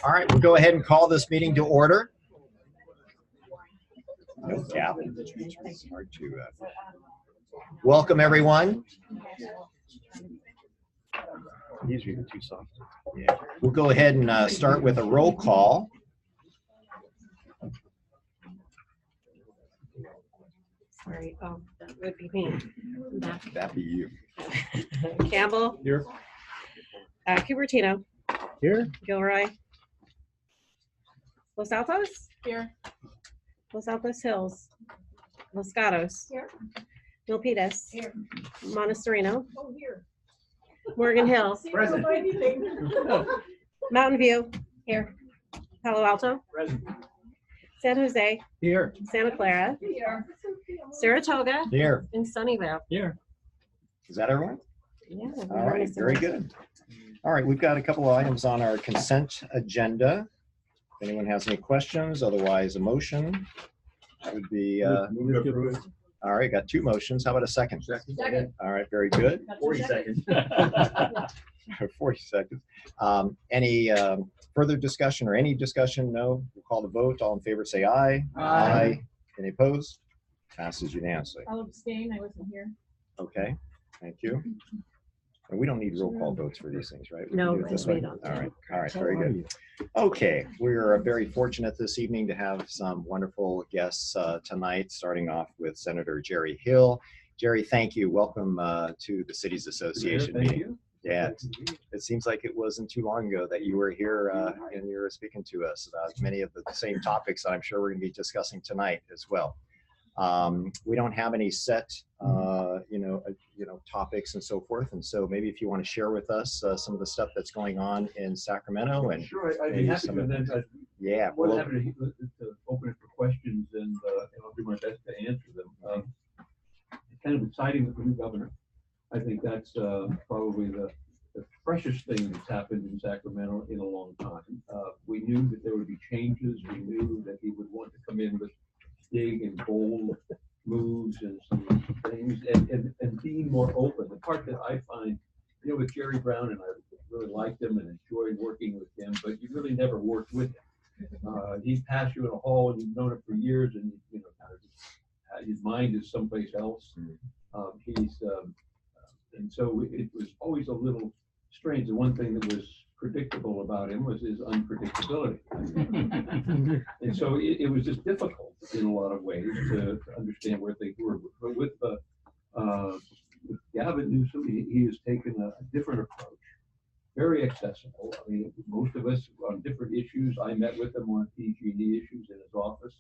All right, we'll go ahead and call this meeting to order. No gavel. It's hard to. Welcome, everyone. These are too soft. Yeah. We'll go ahead and start with a roll call. Sorry, oh, that would be me. That'd be you. Campbell. Here. Cupertino. Here. Gilroy. Los Altos. Here. Los Altos Hills. Los Gatos. Here. Milpitas. Here. Montessorino. Oh, here. Morgan Hills. Present. Mountain View. Here. Palo Alto. Present. San Jose. Here. Santa Clara. Here. Saratoga. Here. And Sunnyvale. Here. Is that everyone? Yeah. All right, very good. All right, we've got a couple of items on our consent agenda. If anyone has any questions, otherwise a motion. That would be, all right, got two motions. How about a second? Second. All right, very good. 40 seconds. 40 seconds. Any further discussion or any discussion? No. We'll call the vote. All in favor say aye. Aye. Any opposed? Passes unanimously. I'll abstain. I wasn't here. Okay, thank you. And we don't need roll call votes for these things, right? We can No, do it this we way? don't. All right, very good. Okay, we're very fortunate this evening to have some wonderful guests tonight, starting off with Senator Jerry Hill. Jerry, thank you. Welcome to the Cities Association Thank meeting. you. Yeah, it seems like it wasn't too long ago that you were here and you were speaking to us about many of the same topics that I'm sure we're going to be discussing tonight as well. We don't have any set, topics and so forth, and so maybe if you want to share with us some of the stuff that's going on in Sacramento, and Sure, I'd be maybe happy some to. of Then yeah, we're well, happy to open it for questions, and I'll do my best to answer them. It's kind of exciting with the new governor. I think that's probably the freshest thing that's happened in Sacramento in a long time. We knew that there would be changes. We knew that he would want to come in with big and bold moves and some things, and being more open. The part that I find, with Jerry Brown, and I really liked him and enjoyed working with him, but you really never worked with him. He'd pass you in a hall and you've known him for years, and his mind is someplace else. And so it was always a little strange. The one thing that was predictable about him was his unpredictability. And so it was just difficult in a lot of ways to understand where things were. But with Gavin Newsom, he has taken a different approach, very accessible. I mean, most of us on different issues. I met with him on PG&E issues in his office,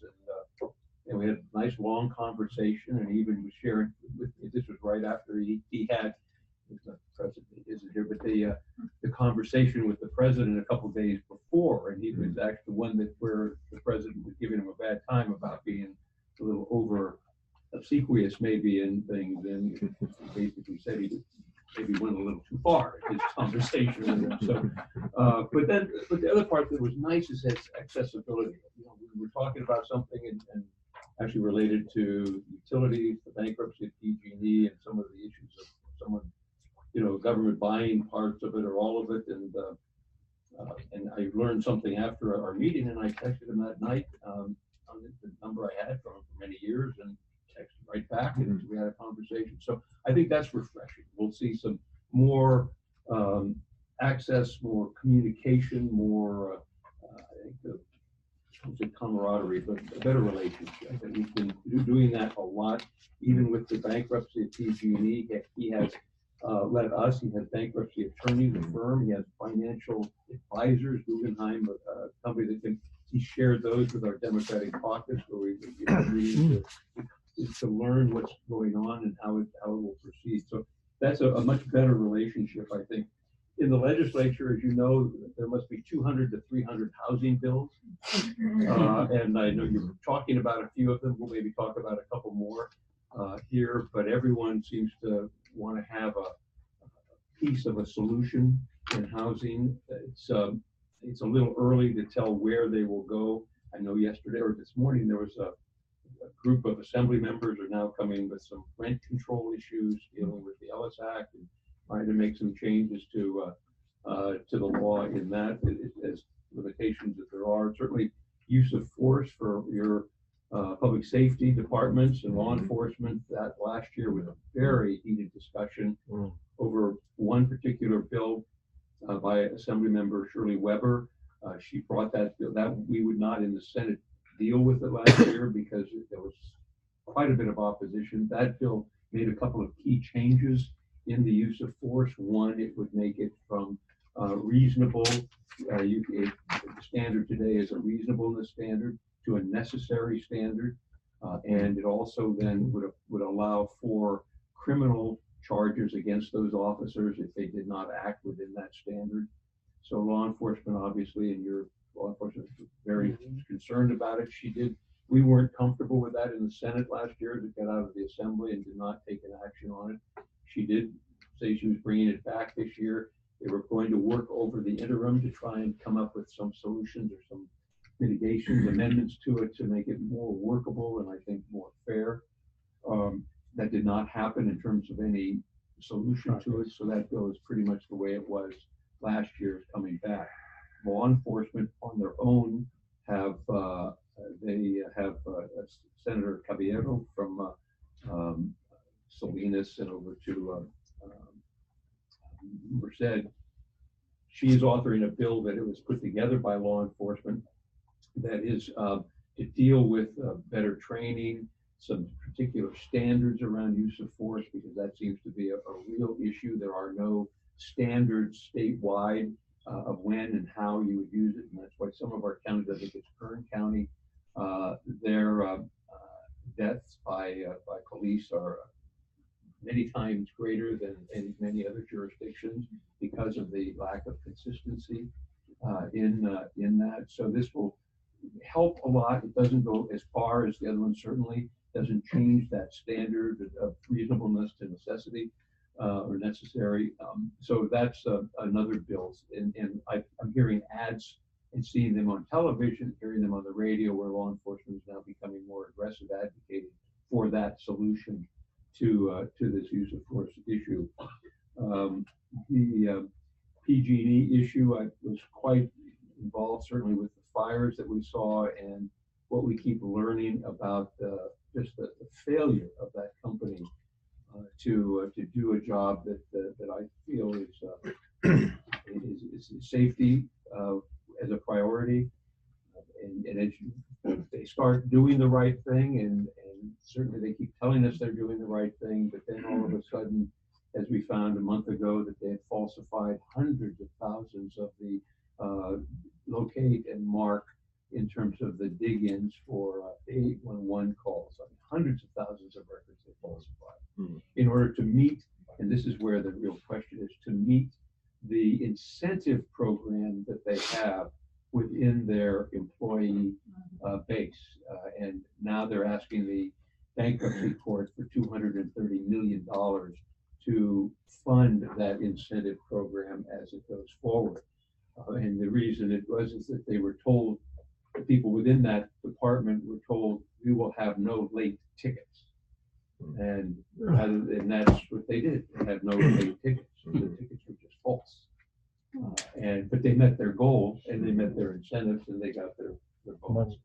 and we had a nice long conversation, and he even was sharing with me. This was right after he had, the president isn't here, but the conversation with the president a couple of days before, and he was actually the one where the president was giving him a bad time about being a little over obsequious maybe in things, and he basically said he maybe went a little too far in his conversation with him. So, but the other part that was nice is his accessibility. We were talking about something and actually related to utilities, the bankruptcy of PG&E, and some of the issues of someone, government buying parts of it or all of it. And I learned something after our meeting, and I texted him that night on the number I had from him for many years, and texted right back, and we had a conversation. So I think that's refreshing. We'll see some more access, more communication, more, I think, camaraderie, but a better relationship. And he's been doing that a lot, even with the bankruptcy of PG&E. He has led us. He has bankruptcy attorneys, a firm. He has financial advisors, Guggenheim, a company that he shared those with our Democratic caucus, where we need to learn what's going on and how it will proceed. So that's a much better relationship, I think. In the legislature, as you know, there must be 200 to 300 housing bills. And I know you're talking about a few of them. We'll maybe talk about a couple more here, but everyone seems to want to have a piece of a solution in housing. It's a little early to tell where they will go. I know yesterday or this morning there was a group of assembly members are now coming with some rent control issues dealing with the Ellis Act and trying to make some changes to to the law in that, as limitations that there are. Certainly, use of force for your public safety departments and law enforcement. That last year was a very heated discussion over one particular bill by Assembly Member Shirley Weber. She brought that bill that we would not in the Senate deal with it last year because there was quite a bit of opposition. That bill made a couple of key changes in the use of force. One, it would make it from reasonable, the standard today is a reasonableness standard to a necessary standard. And it also then would allow for criminal charges against those officers if they did not act within that standard. So law enforcement, obviously, and your law enforcement is very concerned about it. We weren't comfortable with that in the Senate last year to get out of the Assembly and did not take an action on it. She did say she was bringing it back this year. They were going to work over the interim to try and come up with some solutions or some mitigations, amendments to it to make it more workable and I think more fair. That did not happen in terms of any solution to it. So that bill is pretty much the way it was last year, is coming back. Law enforcement on their own have Senator Caballero from Salinas and over to Merced. She is authoring a bill that it was put together by law enforcement that is to deal with better training, some particular standards around use of force, because that seems to be a real issue. There are no standards statewide of when and how you would use it, and that's why some of our counties, I think it's Kern County, their deaths by police are many times greater than in many other jurisdictions because of the lack of consistency in that. So this will help a lot. It doesn't go as far as the other one, certainly doesn't change that standard of reasonableness to necessity or necessary. So that's another bill. And I'm hearing ads and seeing them on television, hearing them on the radio, where law enforcement is now becoming more aggressive, advocating for that solution to this use of force issue. The PG&E issue, I was quite involved certainly with the fires that we saw and what we keep learning about just the failure of that company to do a job that I feel is safety as a priority. And as they start doing the right thing, and certainly they keep telling us they're doing the right thing, but then all of a sudden, as we found a month ago, that they had falsified hundreds of thousands of the locate and mark in terms of the dig-ins for 811 calls. I mean, hundreds of thousands of records they falsified in order to meet, and this is where the real question is, to meet the incentive program that they have within their employee base. And now they're asking the bankruptcy court for $230 million to fund that incentive program as it goes forward. And the reason it was is that they were told, the people within that department were told, we will have no late tickets. And that's what they did. They had no late tickets. The tickets were just false. But they met their goal and they met their incentives and they got their bonuses.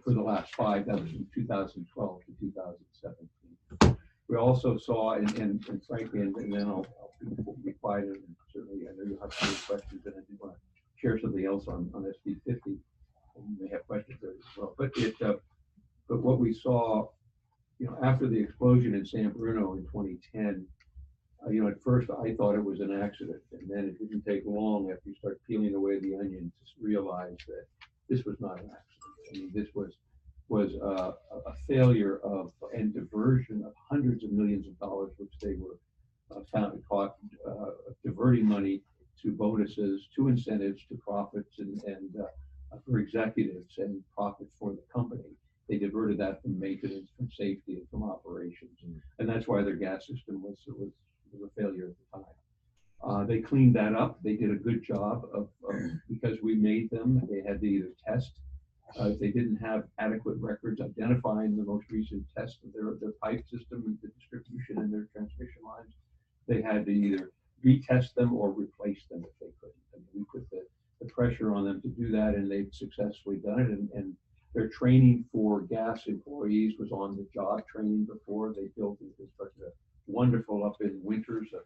For the last 5, that was from 2012 to 2017. We also saw, and frankly, and then I'll be quiet, and certainly I know you have some questions, and I do want to share something else on SB 50. And you may have questions there as well. But what we saw, after the explosion in San Bruno in 2010, at first I thought it was an accident, and then it didn't take long after you start peeling away the onion to realize that this was not an accident. I mean, this was a failure of and diversion of hundreds of millions of dollars, which they were caught diverting money to bonuses, to incentives, to profits, and for executives and profits for the company. They diverted that from maintenance, from safety, and from operations, and that's why their gas system was a failure at the time. They cleaned that up. They did a good job of because we made them. They had to either test. If they didn't have adequate records identifying the most recent test of their pipe system and the distribution and their transmission lines, they had to either retest them or replace them if they couldn't. I mean, we put the pressure on them to do that, and they've successfully done it. And their training for gas employees was on the job training before. They built and constructed a wonderful up in Winters, a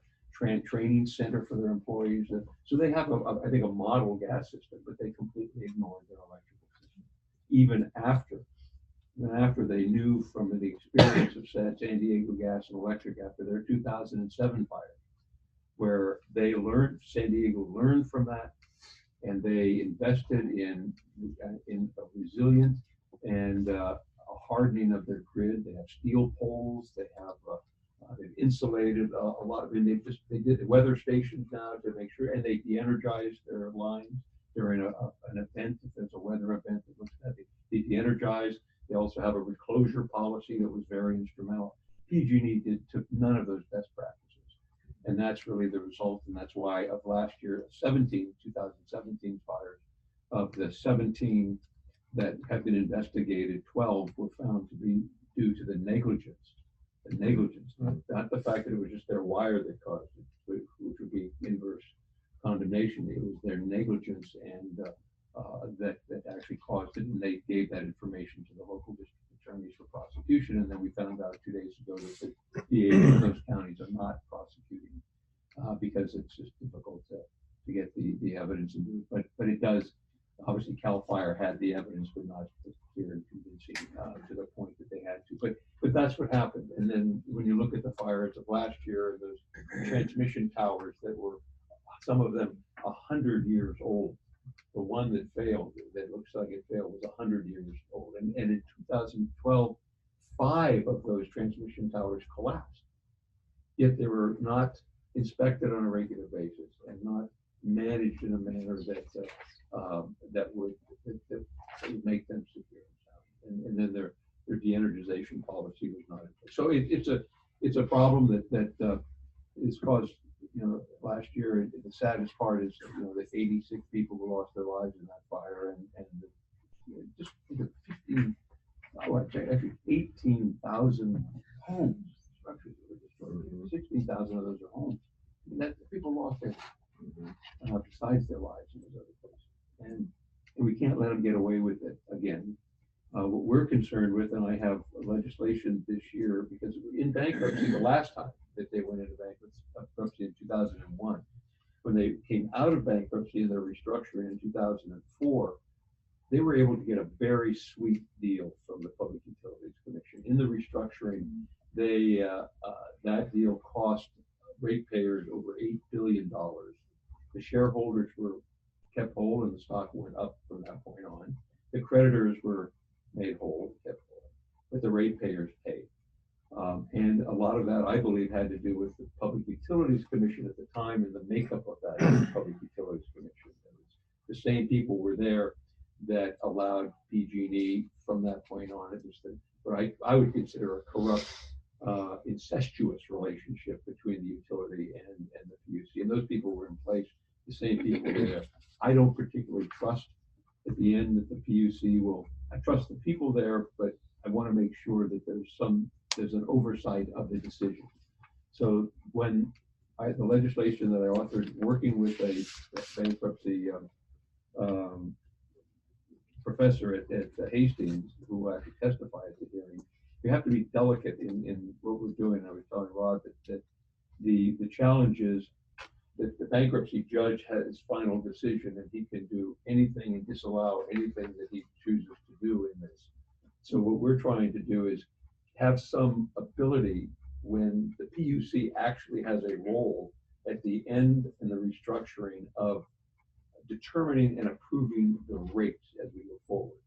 training center for their employees. So they have, I think, a model gas system, but they completely ignored their electrical system. Even after they knew from the experience of San Diego Gas and Electric after their 2007 fire, where San Diego learned from that, and they invested in a resilient and a hardening of their grid. They have steel poles. They have they've insulated a lot of, and they did weather stations now to make sure, and they de-energized their lines during an event. If there's a weather event that looks at they de-energized. They also have a reclosure policy that was very instrumental. PG&E took none of those best practices, and that's really the result. And that's why of last year, 2017 fires, of the 17 that have been investigated, 12 were found to be due to the negligence. The negligence, not the fact that it was just their wire that caused it, which would be inverse condemnation. It was their negligence and that actually caused it, and they gave that information to the local district attorneys for prosecution. And then we found out 2 days ago that the DAs of those counties are not prosecuting because it's just difficult to get the evidence and do it. But it does. Obviously, CAL FIRE had the evidence, but not clear and convincing to the point that they had to. But that's what happened. And then when you look at the fires of last year, those transmission towers that were, some of them 100 years old. The one that failed, that looks like it failed, was 100 years old. And in 2012, 5 of those transmission towers collapsed. Yet they were not inspected on a regular basis and not managed in a manner that would make them secure and sound. And then their de-energization policy was not in place. So it's a problem that is caused. Last year, the saddest part is, the 86 people who lost their lives in that fire, and just 18,000 homes, structures that were destroyed. 16,000 of those are homes. And that people lost everything besides their lives in those other places. And we can't let them get away with it again. What we're concerned with, and I have legislation this year, because in bankruptcy, the last time that they went into bankruptcy in 2001, when they came out of bankruptcy and their restructuring in 2004, they were able to get a very sweet deal from the Public Utilities Commission. In the restructuring, that deal cost ratepayers over $8 billion. The shareholders were kept whole and the stock went up from that point on. The creditors were made whole, kept whole, but the ratepayers paid. And a lot of that, I believe, had to do with the Public Utilities Commission at the time and the makeup of that Public Utilities Commission. The same people were there that allowed PG&E from that point on. It was what I would consider a corrupt, incestuous relationship between the utility and the PUC. And those people were in place, the same people there. I don't particularly trust at the end that the PUC will. I trust the people there, but I want to make sure that there's an oversight of the decision. So when the legislation that I authored, working with a bankruptcy professor at Hastings, who actually testified at the hearing, we have to be delicate in what we're doing. I was telling Rod that the challenge is that the bankruptcy judge has final decision, and he can do anything and disallow anything that he chooses to do in this. So what we're trying to do is have some ability when the PUC actually has a role at the end in the restructuring of determining and approving the rates as we move forward.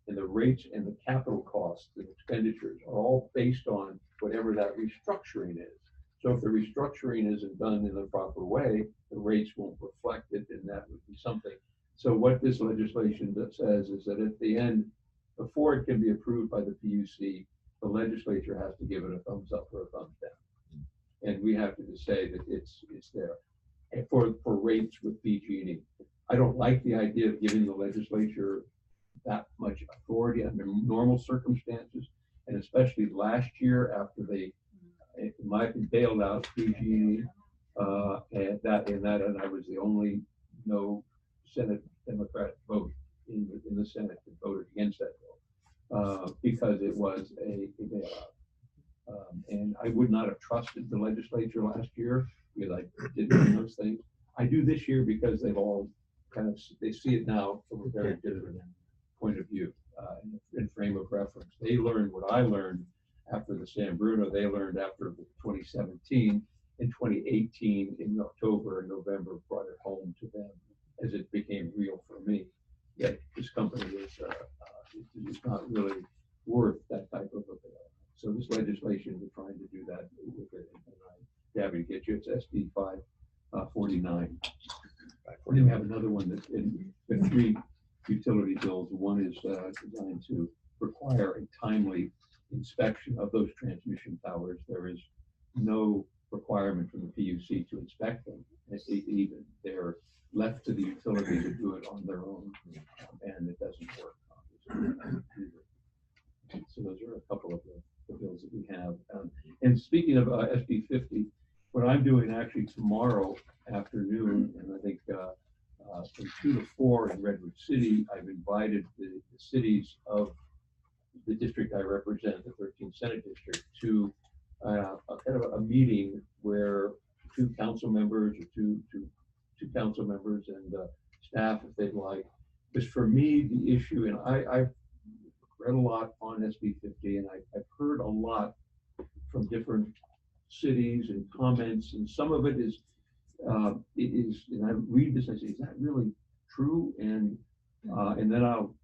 And the rates and the capital costs and expenditures are all based on whatever that restructuring is. So if the restructuring isn't done in the proper way, the rates won't reflect it, and that would be something. So what this legislation says is that at the end, before it can be approved by the PUC, the legislature has to give it a thumbs up or a thumbs down. And we have to just say that it's there for rates with PG&E. I don't like the idea of giving the legislature that much authority under normal circumstances, and especially last year after they, in my opinion, bailed out PG&E. and I was the only no Senate Democrat vote in the Senate that voted against that bill because it was a bailout. And I would not have trusted the legislature last year because I did those things. I do this year because they've all they see it now from a very different point of view and frame of reference. They learned what I learned after the San Bruno. They learned after 2017. In 2018, in October and November, brought it home to them as it became real for me that this company is not really worth that type of a bill. So this legislation, we're trying to do that with it. And I'm happy to get you. It's SB 549. Then we have another one that's in 3 utility bills. One is designed to require a timely inspection of those transmission towers. There is no requirement from the PUC to inspect them. Even they're left to the utility to do it on their own, and it doesn't work. So those are a couple of the bills that we have. And speaking of SB 50, what I'm doing actually tomorrow afternoon, and I think from 2 to 4 in Redwood City, I've invited the cities of the district I represent, the 13th Senate District, to a meeting where 2 council members or two council members and staff, if they'd like. Because for me, the issue, and I've read a lot on SB 50, and I've heard a lot from different cities and comments, and some of it is, and I read this, I say, is that really true? And then I'll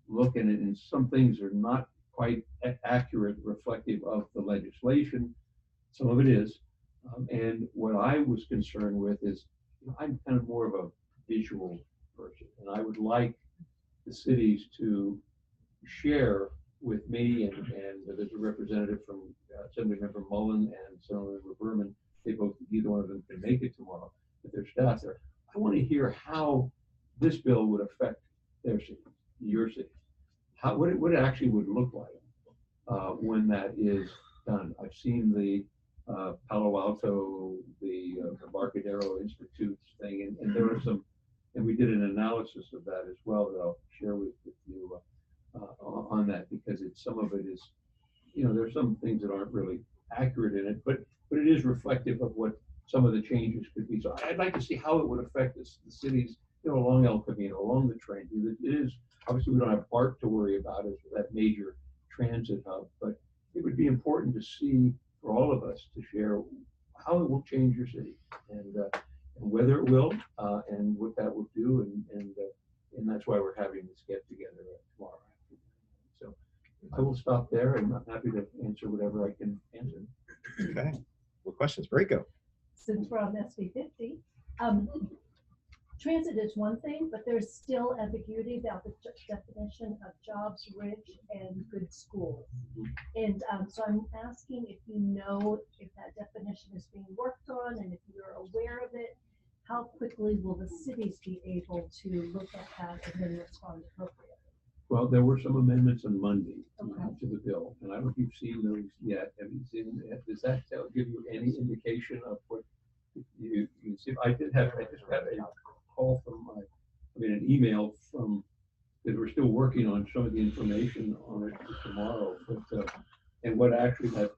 look at it, and some things are not quite accurate, reflective of the legislation. Some of it is. And what I was concerned with is, I'm kind of more of a visual person, and I would like the cities to share with me, and there's a representative from Assemblymember Mullen and Senator Berman. They both, either one of them can make it tomorrow, but their staff there. I want to hear how this bill would affect their city, your city, what it actually would look like when that is done. I've seen the Palo Alto, the Embarcadero Institute's thing, and there are some, and we did an analysis of that as well that I'll share with you on that, because some of it is, there's some things that aren't really accurate in it, but it is reflective of what some of the changes could be. So I'd like to see how it would affect the cities, along El Camino, along the train. It is, obviously we don't have BART to worry about as that major transit hub, but it would be important to see for all of us to share how it will change your city and whether it will and what that will do, and that's why we're having this get together tomorrow. So I will stop there, and I'm happy to answer whatever I can answer. Okay. What questions? Breako. Since we're on SB 50, transit is one thing, but there's still ambiguity about the definition of jobs rich and good schools. And so I'm asking if you know if that definition is being worked on, and if you're aware of it, how quickly will the cities be able to look at that and then respond appropriately? Well, there were some amendments on Monday Okay. to the bill, and I don't know if you've seen those yet. Have you seen? Does that give you any indication of what you see? I just got a call from an email from, that we're still working on some of the information on it tomorrow. But and what actually had,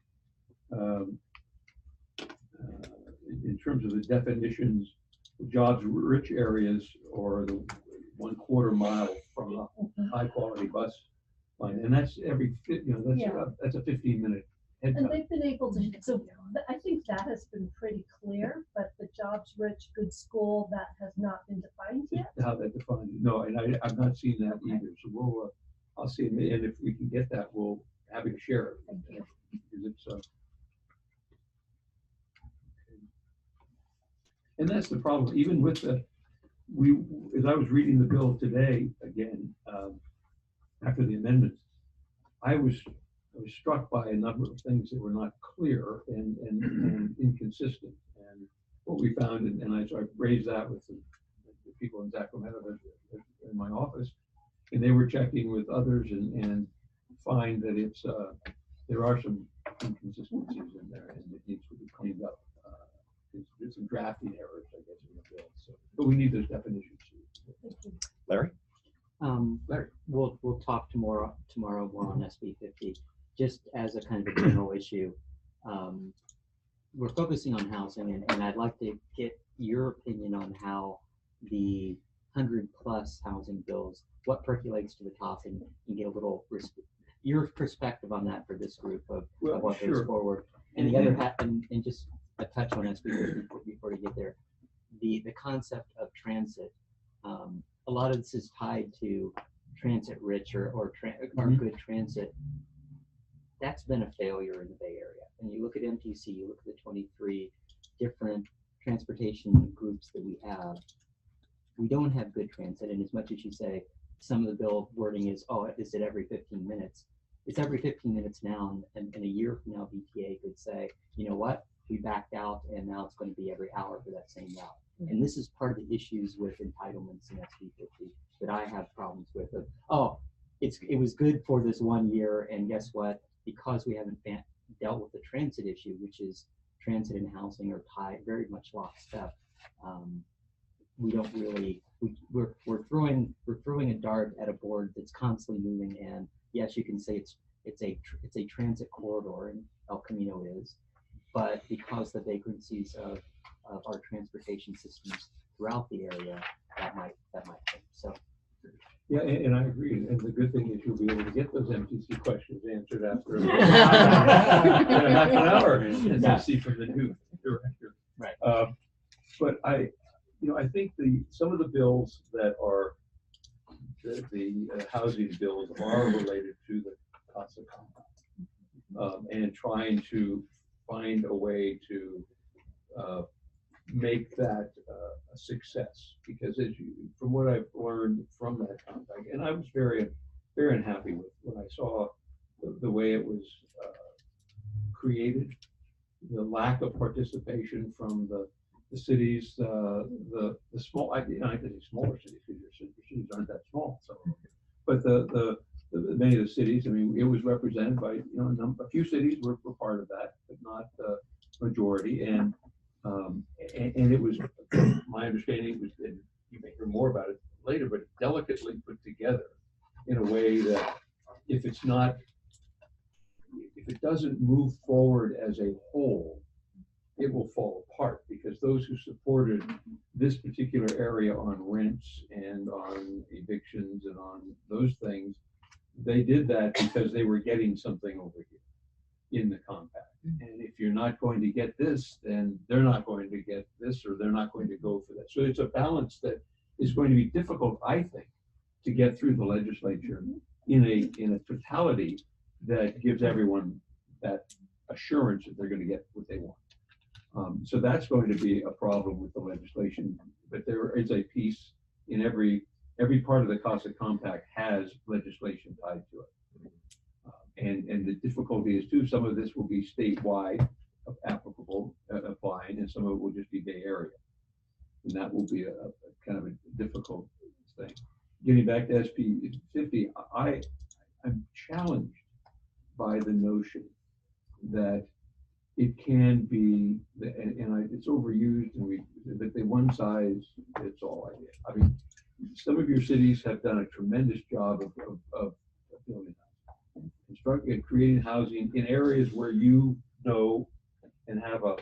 in terms of the definitions, the jobs rich areas, or the 1/4 mile from a high quality bus line, and that's that's a 15-minute head And count. they've been able to, so I think that has been pretty clear, but the jobs rich, good school, that has not been defined yet. How that defines it. No, and I've not seen that either. So we'll, I'll see, and if we can get that, we'll happy to share it. Thank you. Because it's, and that's the problem, even with as I was reading the bill today, again, after the amendments, I was struck by a number of things that were not clear and inconsistent. And what we found, so I raised that with the people in Sacramento in my office, and they were checking with others and find that it's there are some inconsistencies in there, and it needs to be cleaned up. there's some drafting errors, I guess, in the bill. So, but we need those definitions. Larry? Larry. We'll talk tomorrow more on SB 50. Just as a kind of a general issue, we're focusing on housing, and I'd like to get your opinion on how the 100+ housing bills, what percolates to the top, and get a little your perspective on that for this group of what goes forward. And the other half, and just a touch on SB 50 before we get there, the concept of transit. A lot of this is tied to transit rich or good transit. That's been a failure in the Bay Area. And you look at MTC, you look at the 23 different transportation groups that we have, we don't have good transit. And as much as you say, some of the bill wording is, oh, is it every 15 minutes? It's every 15 minutes now. And a year from now, BTA could say, you know what, we backed out and now it's going to be every hour for that same route. And this is part of the issues with entitlements in SB 50 that I have problems with. It was good for this 1 year, and guess what? Because we haven't dealt with the transit issue, which is transit and housing are tied very much lockstep. We don't really we're throwing a dart at a board that's constantly moving. And yes, you can say it's a transit corridor, and El Camino is, but because the vagrancies of our transportation systems throughout the area, that might change. So. Yeah, and I agree. And the good thing is you'll be able to get those MTC questions answered after half an hour, as you see from the new director. Right. But I think some of the bills that are the housing bills are related to the CASA compact, and trying to find a way to make that a success, because from what I've learned from that compact, and I was very, very unhappy with when I saw the way it was created, the lack of participation from the cities, the small, I think smaller cities, because your cities aren't that small, so, but the many of the cities, I mean, it was represented by a few cities were part of that, but not the majority, and it was, my understanding was, and you may hear more about it later, but delicately put together in a way that if it doesn't move forward as a whole, it will fall apart, because those who supported this particular area on rents and on evictions and on those things, they did that because they were getting something over here in the compact. And if you're not going to get this, then they're not going to get this, or they're not going to go for that. So it's a balance that is going to be difficult, I think, to get through the legislature in a totality that gives everyone that assurance that they're going to get what they want. So that's going to be a problem with the legislation. But there is a piece in every part of the CASA compact has legislation tied to it. And the difficulty is too, some of this will be statewide applicable, applying, and some of it will just be Bay Area. And that will be a kind of a difficult thing. Getting back to SB 50, I'm challenged by the notion that it can be, it's overused, and that the one size fits all idea. I mean, some of your cities have done a tremendous job of building and creating housing in areas where you know and have a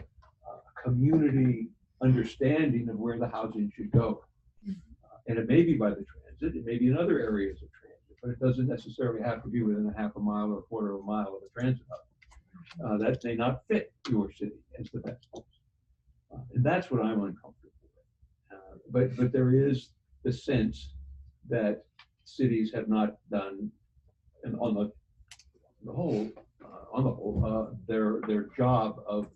community understanding of where the housing should go. And it may be by the transit, it may be in other areas of transit, but it doesn't necessarily have to be within a half a mile or a quarter of a mile of a transit hub. That may not fit your city as the best place. And that's what I'm uncomfortable with. But there is the sense that cities have not done, and on the whole, their job of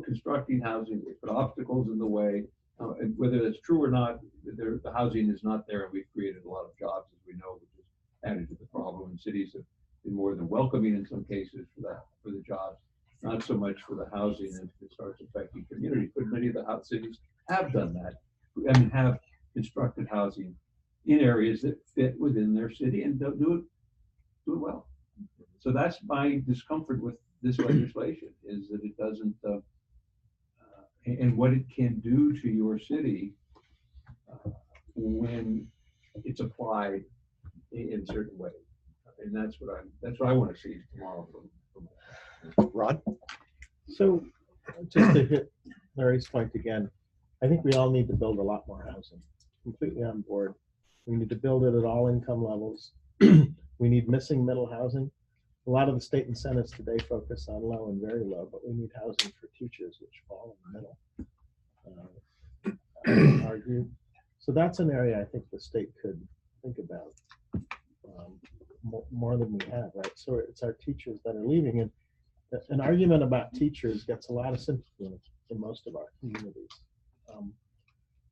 constructing housing. They put obstacles in the way, and whether that's true or not, the housing is not there, and we've created a lot of jobs, as we know, which has added to the problem. And cities have been more than welcoming in some cases for the jobs, not so much for the housing, and it starts affecting communities. But many of the cities have done that, and have constructed housing in areas that fit within their city and don't do it well. So that's my discomfort with this legislation, is that it doesn't and what it can do to your city when it's applied in certain ways. And that's what I want to see tomorrow from Rod? So, just to hit Larry's point again, I think we all need to build a lot more housing. Completely on board. We need to build it at all income levels. We need missing middle housing. A lot of the state incentives today focus on low and very low, but we need housing for teachers, which fall in the middle. I would argue. So that's an area I think the state could think about more than we have, right? So it's our teachers that are leaving, and an argument about teachers gets a lot of sympathy in most of our communities.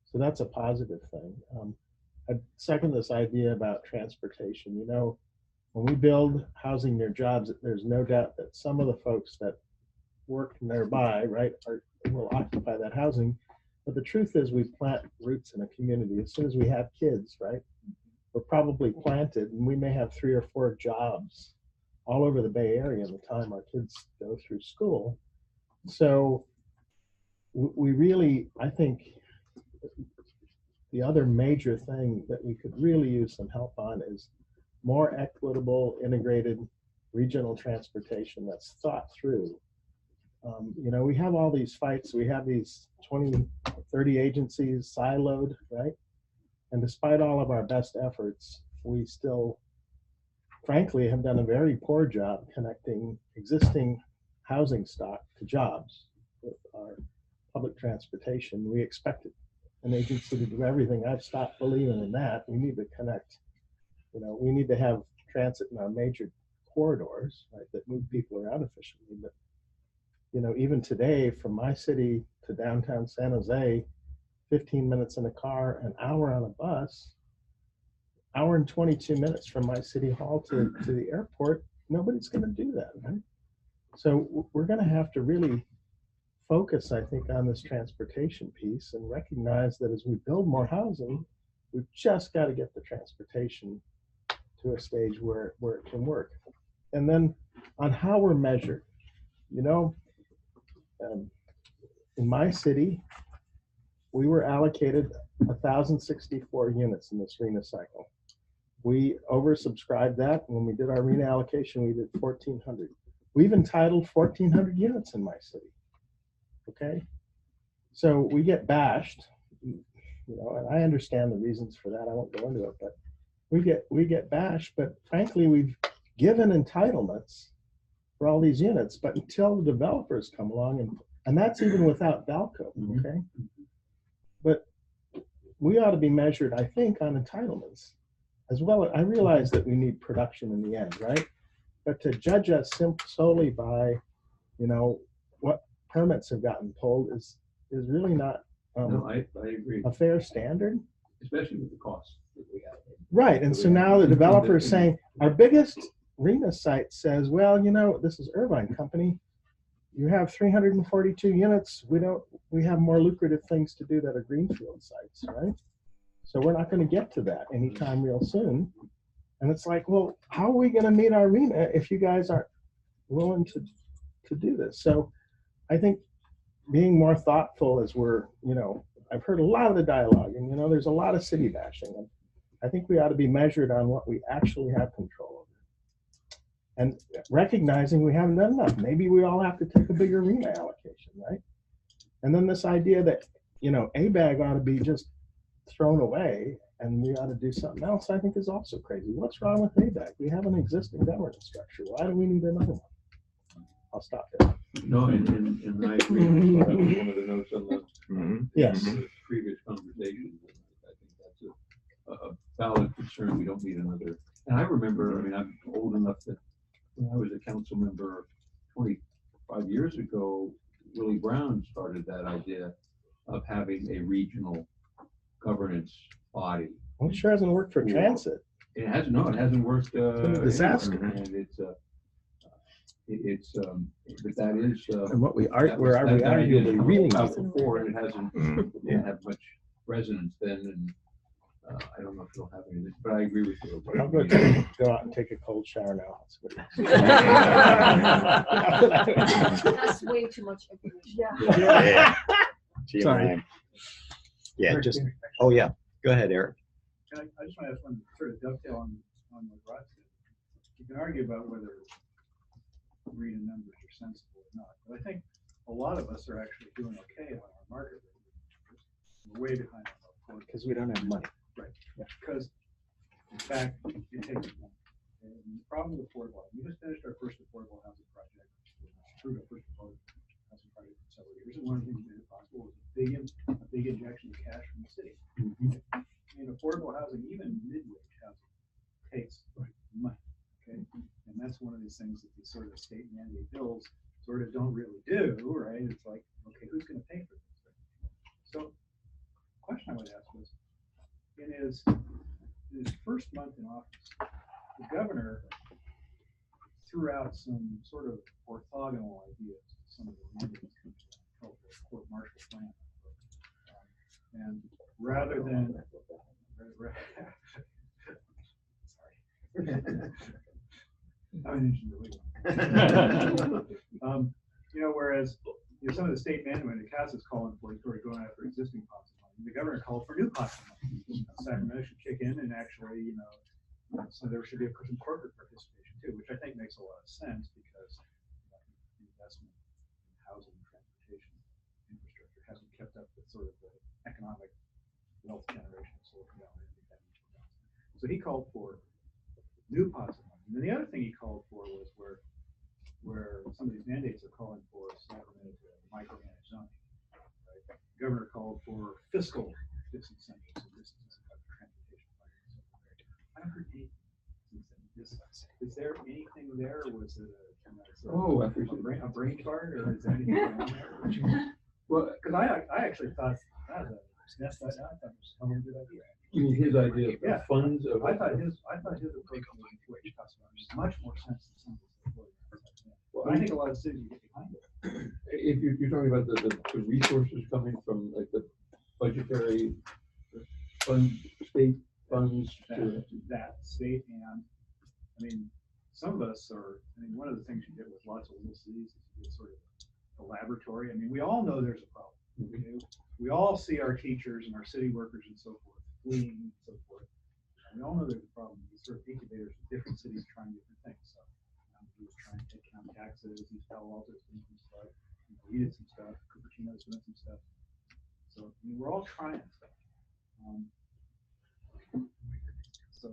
So that's a positive thing. I second this idea about transportation. You know, when we build housing near jobs, there's no doubt that some of the folks that work nearby, right, will occupy that housing. But the truth is we plant roots in a community. As soon as we have kids, right, we're probably planted, and we may have 3 or 4 jobs all over the Bay Area in the time our kids go through school. So we really, I think, the other major thing that we could really use some help on is more equitable, integrated regional transportation that's thought through. You know, we have all these fights, we have these 20, 30 agencies siloed, right? And despite all of our best efforts, we still, frankly, have done a very poor job connecting existing housing stock to jobs with our public transportation. We expected an agency to do everything. I've stopped believing in that. We need to connect, you know, we need to have transit in our major corridors, right, that move people around efficiently. But, you know, even today from my city to downtown San Jose, 15 minutes in a car, an hour on a bus, hour and 22 minutes from my city hall to the airport, nobody's going to do that, right? So we're going to have to really focus, I think, on this transportation piece and recognize that as we build more housing, we've just got to get the transportation to a stage where it can work. And then on how we're measured, you know, in my city, we were allocated 1,064 units in this RENA cycle. We oversubscribed that. When we did our RENA allocation, we did 1,400. We've entitled 1,400 units in my city. Okay, so we get bashed, you know, and I understand the reasons for that. I won't go into it, but we get bashed. But frankly, we've given entitlements for all these units, but until the developers come along, and that's even without Valco. Okay, but we ought to be measured, I think, on entitlements as well. I realize that we need production in the end, right? But to judge us solely by, you know, what permits have gotten pulled is really not no, I agree, a fair standard. especially with the costs that we have. Right, and so now the developer is saying, our biggest RENA site says, well, you know, this is Irvine Company. You have 342 units. We have more lucrative things to do that are greenfield sites, right? So we're not going to get to that anytime real soon. And it's like, well, how are we going to meet our RENA if you guys aren't willing to do this? So I think being more thoughtful as we're, you know, I've heard a lot of the dialogue, and, you know, there's a lot of city bashing. And I think we ought to be measured on what we actually have control over. And recognizing we haven't done enough. Maybe we all have to take a bigger RENA allocation, right? And then this idea that, you know, ABAG ought to be just thrown away and we ought to do something else, I think is also crazy. What's wrong with ABAG? We have an existing governance structure. Why do we need another one? I'll stop there. No, and I agree with one of the notes on the Yes. previous conversation. I think that's a valid concern. We don't need another. And I remember, I mean, I'm old enough that when I was a council member 25 years ago, Willie Brown started that idea of having a regional governance body. Well, it sure hasn't worked for transit. It hasn't. No, it hasn't worked. been a disaster. And but that is. And what we are, that where are we that idea arguably has really come need. out before, and it hasn't didn't have much resonance then, and I don't know if it'll have anything, but I agree with you. I'll go out and take a cold shower now. That's way too much information. Yeah. Sorry. TMI. Yeah, just, oh yeah, go ahead, Eric. I just want to ask one sort of dovetail on what Rod said. You can argue about whether read and numbers are sensible or not, but I think a lot of us are actually doing okay on our market rate. We're way behind on our report. Because we don't have money. Right. Because in fact, it takes money. And the problem with affordable, we just finished our first affordable housing project. Approved our first affordable housing project for several years. And one of the things that made it possible was a big injection of cash from the city. I mean, affordable housing, even mid-wage housing, takes money. Okay, and that's one of these things that these sort of state mandate bills sort of don't really do, right? It's like, okay, who's going to pay for this? So, the question I would ask was, in his first month in office, the governor threw out some sort of orthogonal ideas to some of the mandates called the court martial plan. And rather than sorry. I'm whereas some of the state management, the CAS is calling for, sort of going after existing pots of money. The governor called for new pots of money. Sacramento should kick in and actually, so there should be some corporate participation too, which I think makes a lot of sense because investment in housing and transportation infrastructure hasn't kept up with sort of the economic wealth generation of Silicon Valley. So he called for new pots of money. And then the other thing he called for was where some of these mandates are calling for Sacramento to micromanage zoning. Right? The governor called for fiscal disincentives and disincentives for transportation funding. I haven't heard anything since then. Is there anything there? Or was it a brain fart, or is there anything going on there? Well, because I actually thought that was a good idea. You mean his idea of Yeah. funds of? I thought his approach was much more sense than some of the. Well, I think a lot of cities get behind it. If you're talking about the resources coming from like the budgetary fund, state funds to that state, and I mean, some of us are. I mean, one of the things you get with lots of little cities is you get sort of a laboratory. I mean, we all know there's a problem. Mm-hmm. We all see our teachers and our city workers and so forth fleeing and so forth. And we all know there's a problem. These sort of incubators in different cities trying different things. So he was trying to take county taxes. He's Palo Alto's doing some stuff. We did some stuff. Cupertino's doing some stuff. So I mean, we're all trying stuff. So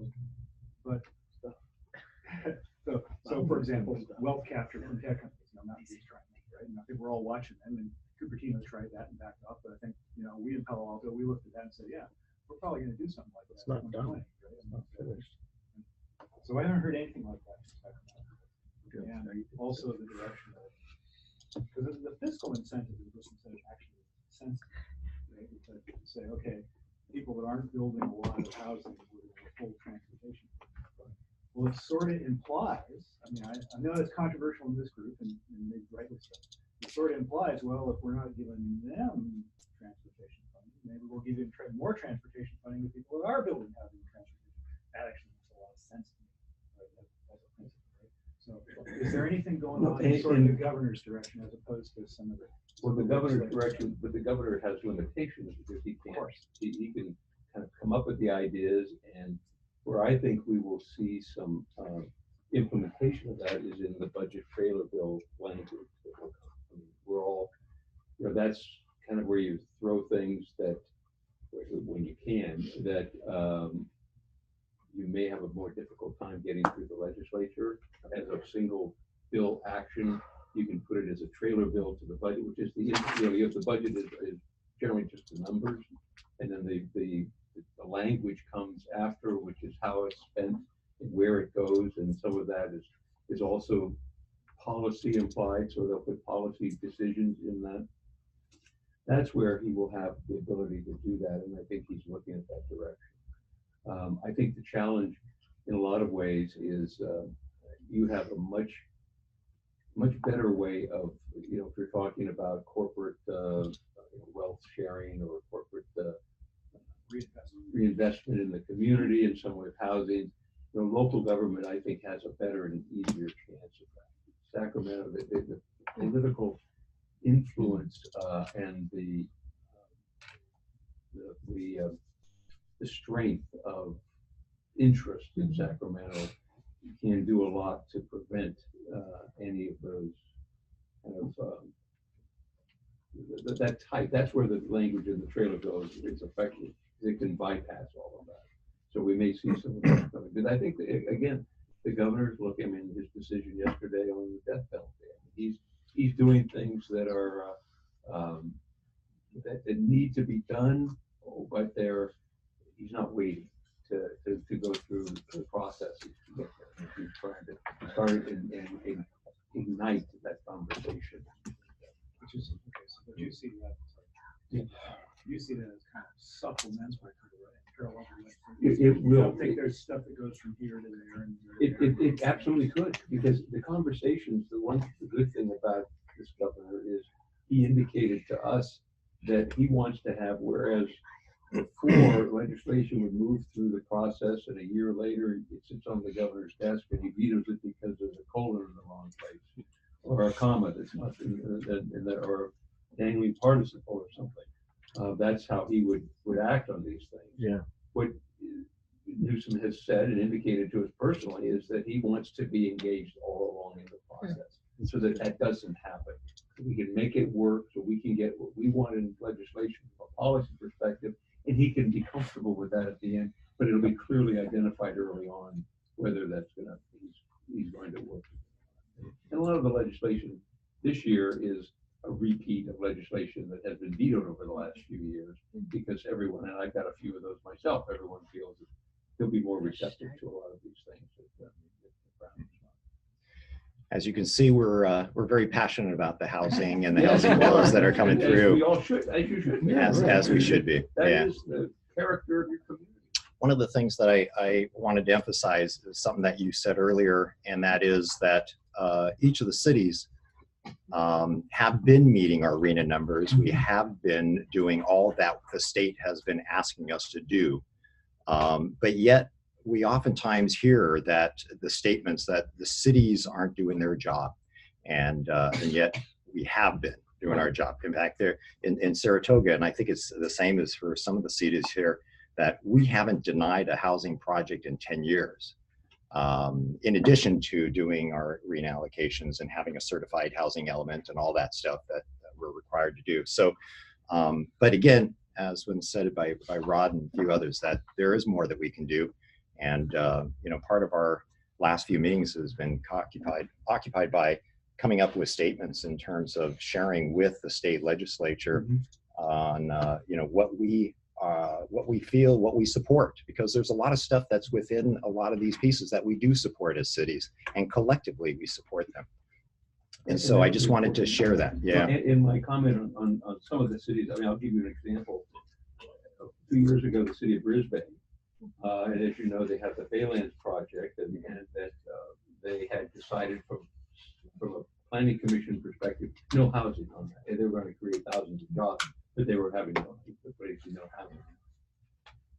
for example, wealth capture from tech companies. Mountain View's trying that, right? And I think we're all watching them. And Cupertino tried that and backed off. But I think we in Palo Alto, we looked at that and said, yeah, we're probably going to do something like that. It's not done. Right? It's not finished. So I haven't heard anything like that. And also the direction of, because the fiscal incentive is this incentive actually sensitive, right? Because you say, okay, people that aren't building a lot of housing with a full transportation. Well, it sort of implies, I mean, I know it's controversial in this group, and maybe rightly so. It sort of implies, well, if we're not giving them transportation funding, maybe we'll give them more transportation funding to people that are building housing and transportation. That actually makes a lot of sense to me, right? As a principle, right? So, is there anything going on in sort of the governor's direction as opposed to some of the? Well, the governor's direction, but the governor has limitations because he can't. He can kind of come up with the ideas, and where I think we will see some implementation of that is in the budget trailer bill language. I mean, we're all, that's kind of where you throw things that, when you can, that you may have a more difficult time getting through the legislature as a single bill action. You can put it as a trailer bill to the budget, which is the budget is generally just the numbers, and then the language comes after, which is how it's spent and where it goes, and some of that is also policy implied, so they'll put policy decisions in that. That's where he will have the ability to do that, and I think he's looking at that direction. I think the challenge in a lot of ways is you have a much better way of, if you're talking about corporate wealth sharing or corporate reinvestment in the community and some with housing, local government, I think, has a better and easier chance of that. Sacramento, the political influence and the the strength of interest in Sacramento can do a lot to prevent any of those kind of that type. That's where the language in the trailer goes. It's effective. It can bypass all of that. So we may see some of that coming. But I think that, again, the governor's looking. I mean, his decision yesterday on the death penalty. He's doing things that are that need to be done, but he's not waiting to go through the processes to get there. He's trying to start and ignite that conversation. Which is, okay, so but you see that, you see that as kind of supplementary to the parallel. It will. I don't think there's stuff that goes from here to there and there. It absolutely could, because the conversations, the good thing about this governor is he indicated to us that he wants to have, whereas before legislation would move through the process and a year later it sits on the governor's desk and he vetoes it because there's a colon in the wrong place or a comma that's not or a dangling participle or something. That's how he would act on these things. Yeah. What Newsom has said and indicated to us personally is that he wants to be engaged all along in the process so that doesn't happen. We can make it work so we can get what we want in legislation from a policy perspective, and he can be comfortable with that at the end, but it'll be clearly identified early on whether that's he's going to work. And a lot of the legislation this year is a repeat of legislation that has been vetoed over the last few years because everyone, and I've got a few of those myself, everyone feels that he'll be more receptive to a lot of these things. As you can see, we're very passionate about the housing and the housing bills that are coming through. We all should, as you should be. As we should be. That Yeah. is the character of your community. One of the things that I wanted to emphasize is something that you said earlier, and that is that each of the cities have been meeting our RENA numbers. We have been doing all that the state has been asking us to do. But yet, we oftentimes hear that the statements that the cities aren't doing their job, and yet we have been doing our job. In fact, there in Saratoga, and I think it's the same as for some of the cities here, that we haven't denied a housing project in 10 years. In addition to doing our RENA allocations and having a certified housing element and all that stuff that we're required to do. So, but again, as was said by Rod and a few others, that there is more that we can do. And part of our last few meetings has been occupied by coming up with statements in terms of sharing with the state legislature on what we feel, what we support, because there's a lot of stuff that's within a lot of these pieces that we do support as cities, and collectively we support them. And so I just wanted to share that. Yeah. In my comment on some of the cities, I mean, I'll give you an example. 2 years ago, the city of Brisbane, and as you know, they have the Baylands project, and that they had decided from a planning commission perspective, no housing on that. And they were going to create thousands of jobs, but they were having no housing.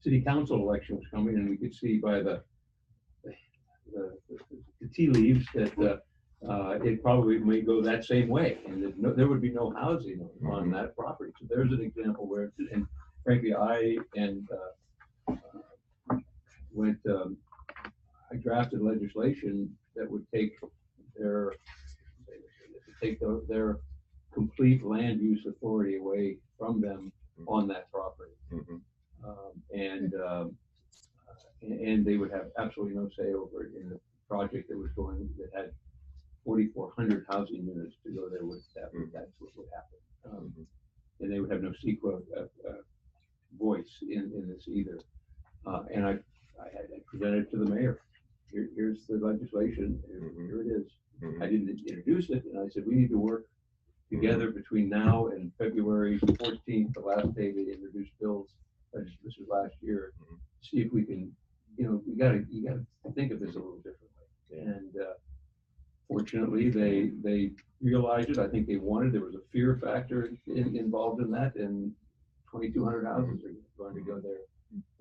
City council election was coming, and we could see by the tea leaves that it probably may go that same way, and there would be no housing on that property. So there's an example where, and frankly, I drafted legislation that would take their complete land use authority away from them on that property. And they would have absolutely no say over it in the project that was going, that had 4,400 housing units to go there with that. That's what would happen. And they would have no CEQA voice in this either. And I presented it to the mayor. Here's the legislation. Here it is. I didn't introduce it, and I said we need to work together between now and February 14th, the last day they introduced bills. This was last year. See if we can, you got to think of this a little differently. And fortunately, they realized it. I think they wanted. There was a fear factor involved in that, and 2,200 houses are going to go there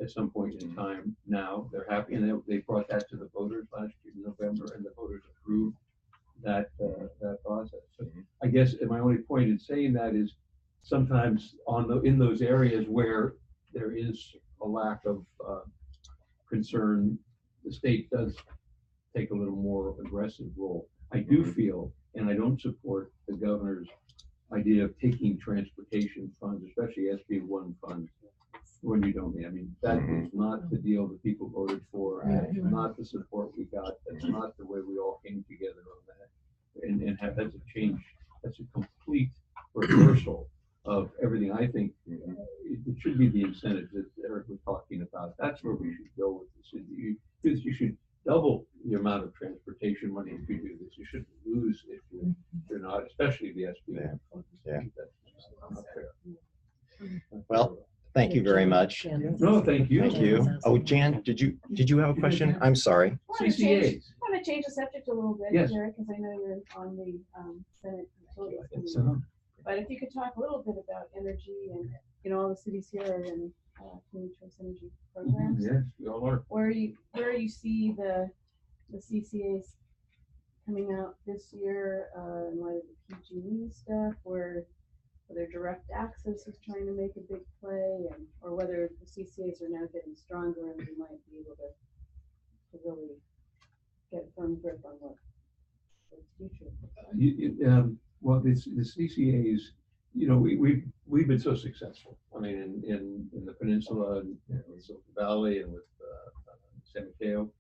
at some point in time. Now they're happy, and they brought that to the voters last year in November, and the voters approved that process. So I guess my only point in saying that is sometimes in those areas where there is a lack of concern. The state does take a little more aggressive role. I do feel, and I don't support the governor's idea of taking transportation funds, especially SB1 funds, when you don't need. I mean, that is not the deal that people voted for. That's not the support we got. That's not the way we all came together on that. And have that's a change. That's a complete reversal of everything. I think it should be the incentive that Eric was talking about. That's where we should go with this. Because you should double the amount of transportation money if you do this. You shouldn't lose if you're not, especially the SB. Yeah. That's not fair. Well, thank you very much. No, thank you. Thank you. Oh, Jan, did you have a question? I'm sorry. CCAs. I want to change the subject a little bit, Yes. Jared, because I know you're on the Senate Utilities Committee. But if you could talk a little bit about energy and, all the cities here are in community choice energy programs. Yes, we all are. Where you see the CCAs coming out this year, in light of the PG&E stuff, where whether direct access is trying to make a big play, or whether the CCAs are now getting stronger and we might be able to really get a firm grip on what the future. Well, the CCAs, we've been so successful. I mean, in the peninsula and in Silicon Valley and with San Mateo,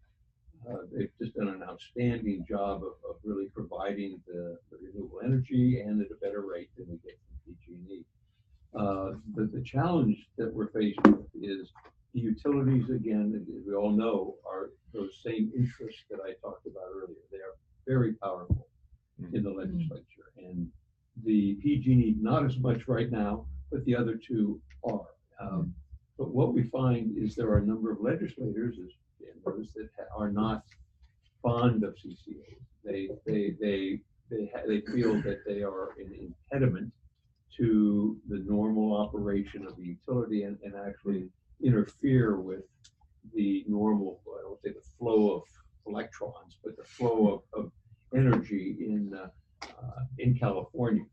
they've just done an outstanding job of really providing the renewable energy and at a better rate than we get from PG&E. The challenge that we're faced with is the utilities, again, as we all know, are those same interests that I talked about earlier. They are very powerful in the legislature, and the PG&E not as much right now, but the other two are. But what we find is there are a number of legislators, as Dan knows, that are not fond of CCAs. They feel that they are an impediment to the normal operation of the utility and actually interfere with the normal, I don't say the flow of electrons, but the flow of energy in California.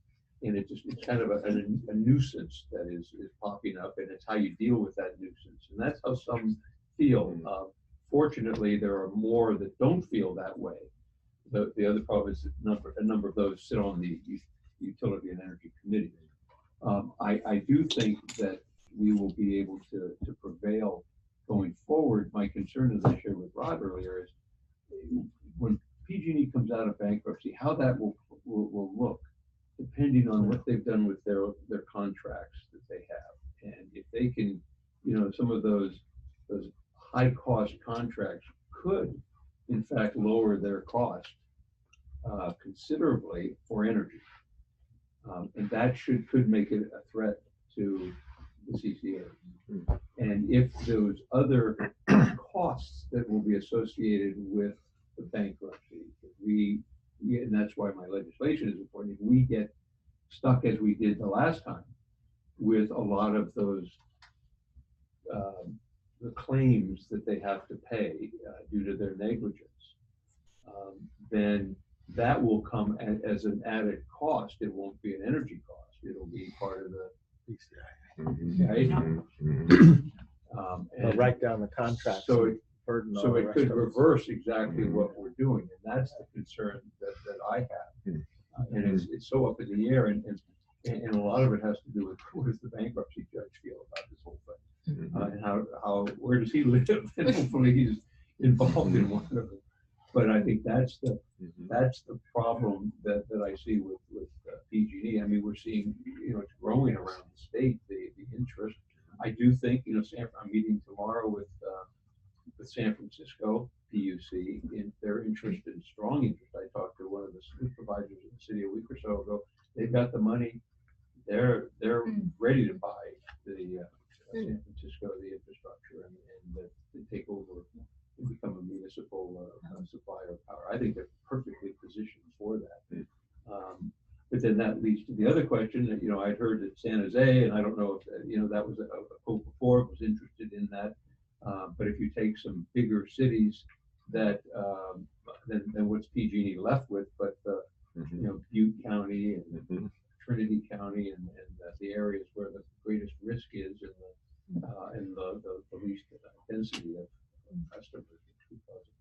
And it's kind of a nuisance that is popping up, and it's how you deal with that nuisance. And that's how some feel. Fortunately, there are more that don't feel that way. The other problem is a number of those sit on the Utility and Energy Committee. I do think that we will be able to prevail going forward. My concern, as I shared with Rod earlier, is when PG&E comes out of bankruptcy, how that will look, depending on what they've done with their contracts that they have. And if they can, some of those high cost contracts could, in fact, lower their cost considerably for energy. And that could make it a threat to the CCA. And if those other costs that will be associated with the bankruptcy, and that's why my legislation is important, if we get stuck as we did the last time with a lot of those the claims that they have to pay due to their negligence, then that will come as an added cost. It won't be an energy cost. It'll be part of the PCI. They'll write down the contract. So it could reverse exactly what we're doing, and that's the concern that I have. And it's so up in the air, and a lot of it has to do with what does the bankruptcy judge feel about this whole thing, and where does he live, and hopefully he's involved in one of them. But I think that's the problem that I see with PG&E. I mean, we're seeing it's growing around the state, the interest. I do think I'm meeting tomorrow with San Francisco PUC in their interest and strong interest. I talked to one of the supervisors in the city a week or so ago. They've got the money. They're ready to buy the San Francisco, the infrastructure, and to take over and become a municipal supplier of power. I think they're perfectly positioned for that. But then that leads to the other question that I'd heard that San Jose, and I don't know if that was a quote before, was interested in that. But if you take some bigger cities, that then what's PG&E left with? But Butte County and Trinity County and the areas where the greatest risk is, and and the least density of customers, which would cause a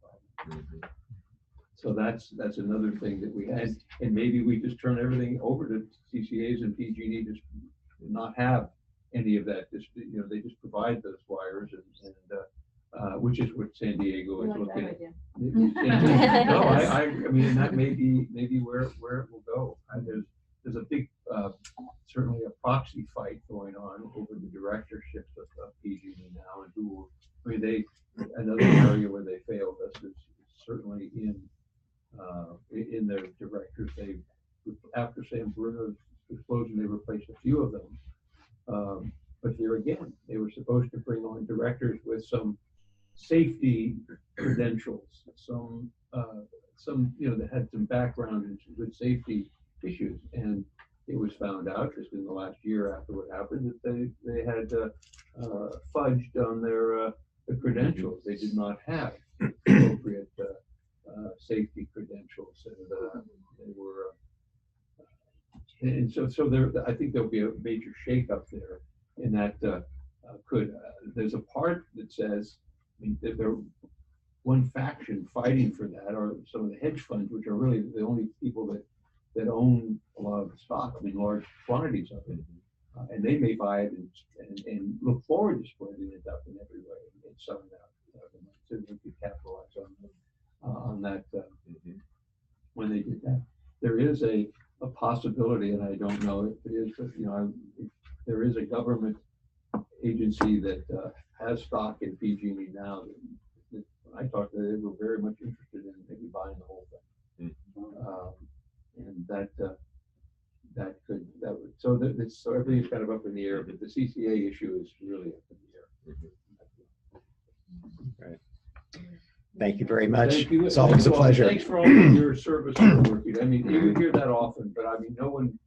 problem. So that's another thing that we had, and maybe we just turn everything over to CCAs and PG&E, just not have any of that. Just, they just provide those wires, and which is what San Diego I is like looking that at. idea. No, I mean, that may be where it will go. And there's a big, certainly a proxy fight going on over the directorships of PG&E now, and another area where they failed us is certainly in their directors. After San Bruno's explosion, they replaced a few of them. But there again, they were supposed to bring on directors with some safety credentials, some that had some background in good safety issues. And it was found out just in the last year after what happened that they had fudged on their the credentials. They did not have appropriate safety credentials, and they were. And so there, I think there'll be a major shakeup there. In that there's a part that says, I mean, there one faction fighting for that are some of the hedge funds, which are really the only people that own a lot of the stock, I mean, large quantities of it, and they may buy it and look forward to spreading it up in every way and selling out so they could capitalize on that when they did that. There is a possibility, and I don't know if it is, but if there is a government agency that has stock in PG&E now. When I talked to them, they were very much interested in maybe buying the whole thing, and so everything's kind of up in the air. But the CCA issue is really up in the air. Right. Thank you very much. Thank you. It's always a pleasure. Thanks for all of your service and work. I mean, you hear that often, but I mean, no one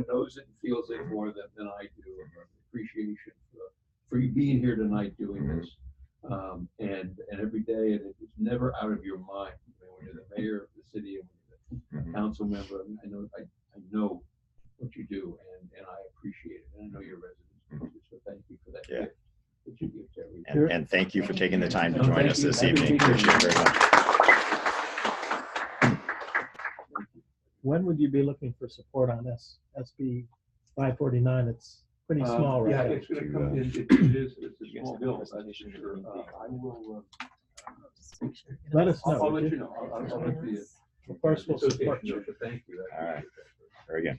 knows it and feels it more than I do. Appreciation for you being here tonight doing this, and every day, and it's never out of your mind. I mean, when you're the mayor of the city and when you're the council member, I mean, I know what you do, and I appreciate it, and I know your residents do. So thank you for that. Yeah. Gift that you give to everybody. And thank you for taking the time to No, join thank us you. this Have a evening. good Appreciate it very much. When would you be looking for support on this? SB 549, it's pretty small right Yeah, now. it's gonna come in, it's a small bill, that's for sure. I will, Let us know. I'll would let you? you know. I'll let the Of course, we'll support association you. know, so thank you. I All right. appreciate that. Very good.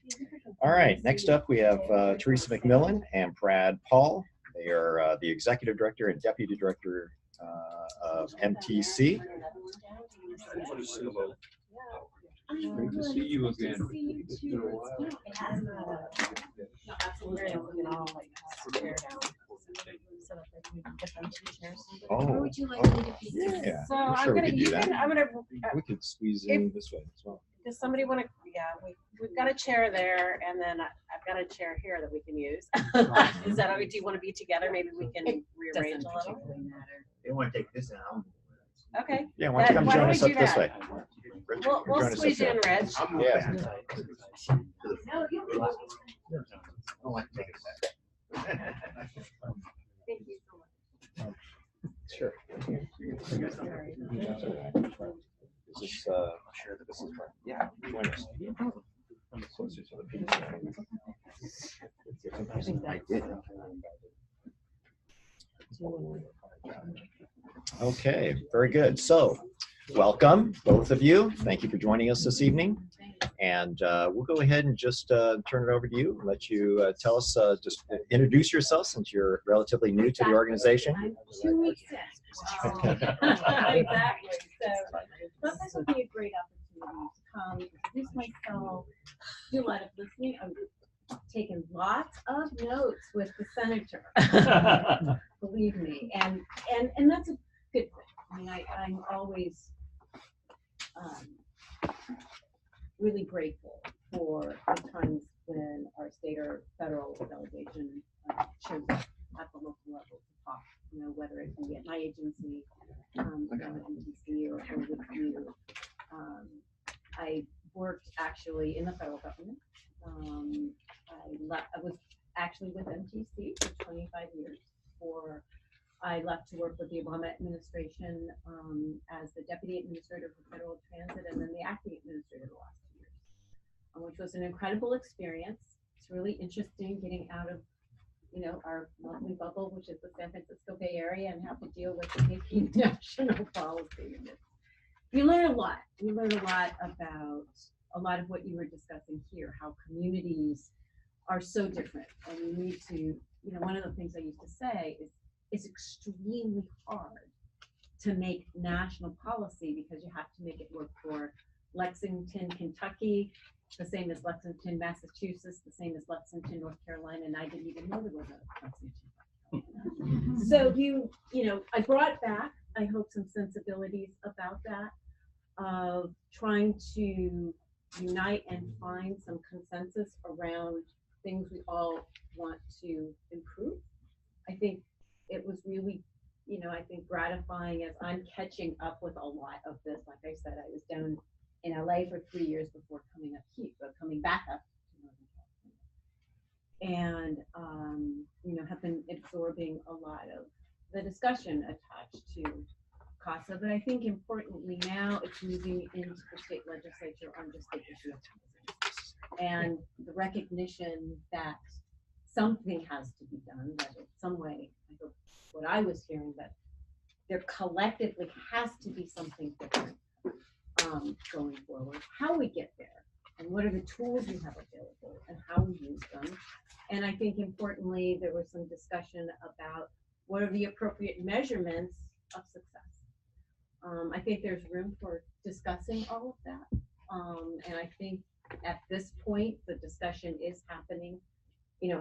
All right, next up we have Teresa McMillan and Brad Paul. They are the Executive Director and Deputy Director of MTC. It's great to see you again. To see you It's been a too. while. Oh, Where would you like me to be? yeah. So I'm I'm sure we gonna, could do you that. can, I'm gonna, We could squeeze in this way as well. does somebody wanna, yeah, we've got a chair there and then I've got a chair here that we can use. Is that, do you wanna be together? Maybe we can rearrange a little. They want to take this out. Okay, Yeah, why don't you come Why join don't us we up do this that? way? Rich, we'll join us up squeeze you in, there. Rich. Yeah. No, you I don't like to take it back. Thank you so much. Sure. Is this, Share the this is, yeah, join us. Closer to the piece. I did. Okay, very good. So, welcome, both of you. Thank you for joining us this evening. And we'll go ahead and just turn it over to you and let you tell us, just introduce yourself since you're relatively new to the organization. I'm 2 weeks in. Exactly. So this would be a great opportunity to come, introduce myself, do a lot of listening. I've taken lots of notes with the senator, believe me, and that's a good thing. I mean, I'm always really grateful for the times when our state or federal delegation shows up at the local level to talk, whether it be at my agency, MTC, or with you. I worked actually in the federal government. I was actually with MTC for 25 years. before I left to work with the Obama administration as the deputy administrator for federal transit and then the acting administrator the last 2 years, which was an incredible experience. It's really interesting getting out of, our lovely bubble, which is the San Francisco Bay Area, and have to deal with making national policy. And you learn a lot. You learn a lot about a lot of what you were discussing here, how communities are so different. And you need to, one of the things I used to say is it's extremely hard to make national policy because you have to make it work for Lexington, Kentucky, the same as Lexington, Massachusetts, the same as Lexington, North Carolina, and I didn't even know there was a Lexington, North Carolina. So I brought back, I hope, some sensibilities about that, of trying to unite and find some consensus around things we all want to improve. I think it was really, I think gratifying as I'm catching up with a lot of this. Like I said, I was down in LA for 3 years before coming up here, coming back up to Northern California. And, have been absorbing a lot of the discussion attached to CASA. But I think importantly now it's moving into the state legislature on just the issue of housing. And the recognition that something has to be done, that in some way, I hope what I was hearing, that there collectively has to be something different going forward. How we get there, and what are the tools we have available, and how we use them. And I think importantly, there was some discussion about what are the appropriate measurements of success. I think there's room for discussing all of that. And I think at this point, the discussion is happening,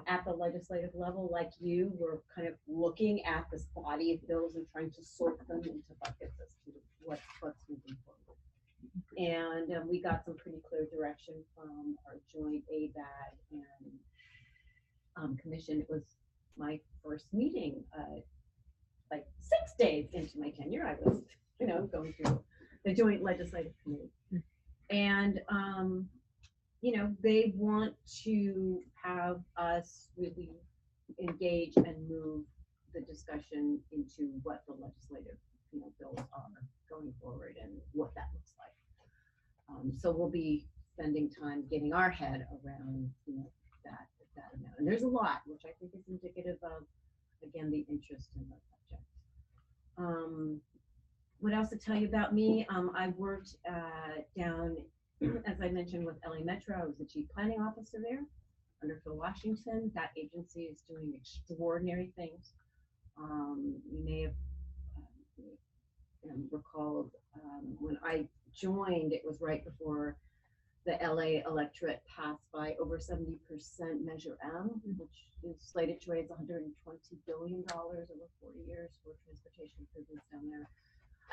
at the legislative level. Like you, we're kind of looking at this body of bills and trying to sort them into buckets as to what's moving forward. And we got some pretty clear direction from our joint ABAG and commission. It was my first meeting, like 6 days into my tenure. I was, going through the joint legislative committee. And, they want to have us really engage and move the discussion into what the legislative, bills are going forward and what that looks like. So we'll be spending time getting our head around, that amount. And there's a lot, which I think is indicative of, again, the interest in the subject. What else to tell you about me? I worked down, as I mentioned, with LA Metro. I was the chief planning officer there under Phil Washington. That agency is doing extraordinary things. You may have recalled when I joined, it was right before the LA electorate passed by over 70% Measure M, which is slated to raise $120 billion over 40 years for transportation improvements down there.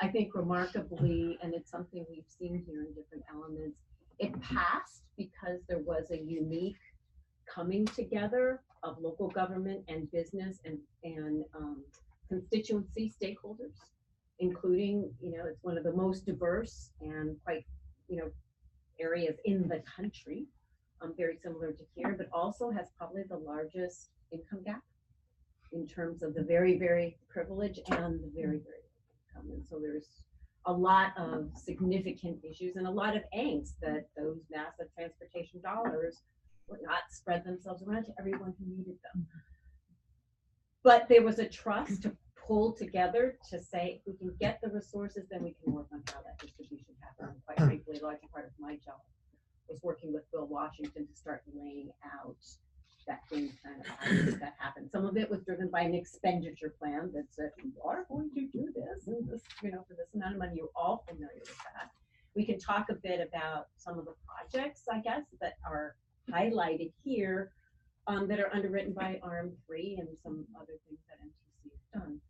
I think remarkably, and it's something we've seen here in different elements, it passed because there was a unique coming together of local government and business and constituency stakeholders, including, it's one of the most diverse and quite, areas in the country, very similar to here, but also has probably the largest income gap in terms of the very, very privileged and the very, very low income. And so there's a lot of significant issues and a lot of angst that those massive transportation dollars would not spread themselves around to everyone who needed them. But there was a trust to pull together to say, if we can get the resources, then we can work on how that distribution happens. And quite frankly, a large part of my job was working with Bill Washington to start laying out that game plan of how to make that happen. Some of it was driven by an expenditure plan that said, you are going to do this and this, for this amount of money. You're all familiar with that. We can talk a bit about some of the projects, I guess, that are highlighted here that are underwritten by RM3 and some other things that MTC has done.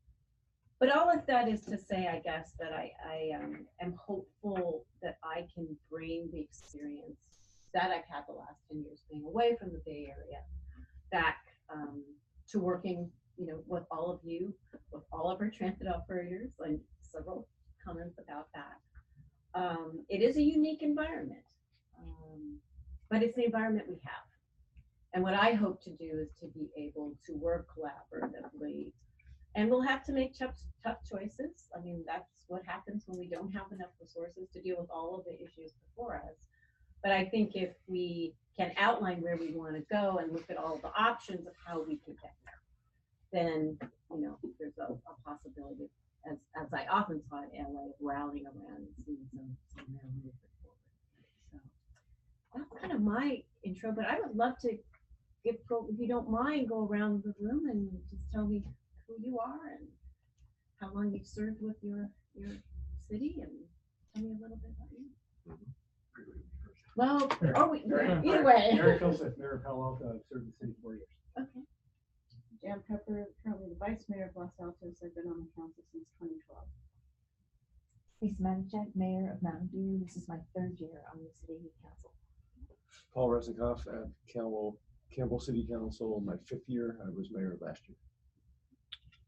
But all of that is to say, I guess, that I am hopeful that I can bring the experience that I've had the last 10 years being away from the Bay Area back to working, with all of you, with all of our transit operators, and several comments about that. It is a unique environment, but it's the environment we have. And what I hope to do is to be able to work collaboratively And we'll have to make tough choices. I mean, that's what happens when we don't have enough resources to deal with all of the issues before us. But I think if we can outline where we want to go and look at all the options of how we can get there, then, you know, there's a possibility, as I often saw in LA, of rallying around and seeing some real movement forward. So that's kind of my intro, but I would love to if you don't mind, go around the room and just tell me who you are and how long you've served with your city, and tell me a little bit about you. Well, either way. Eric Hilseth, Mayor of Palo Alto. I've served the city 4 years. Okay. Jan Pepper, currently the Vice Mayor of Los Altos. I've been on the council since 2012. Lisa Manchak, Mayor of Mountain View. This is my 3rd year on the city council. Paul Resnikoff at Campbell City Council, my 5th year. I was mayor last year.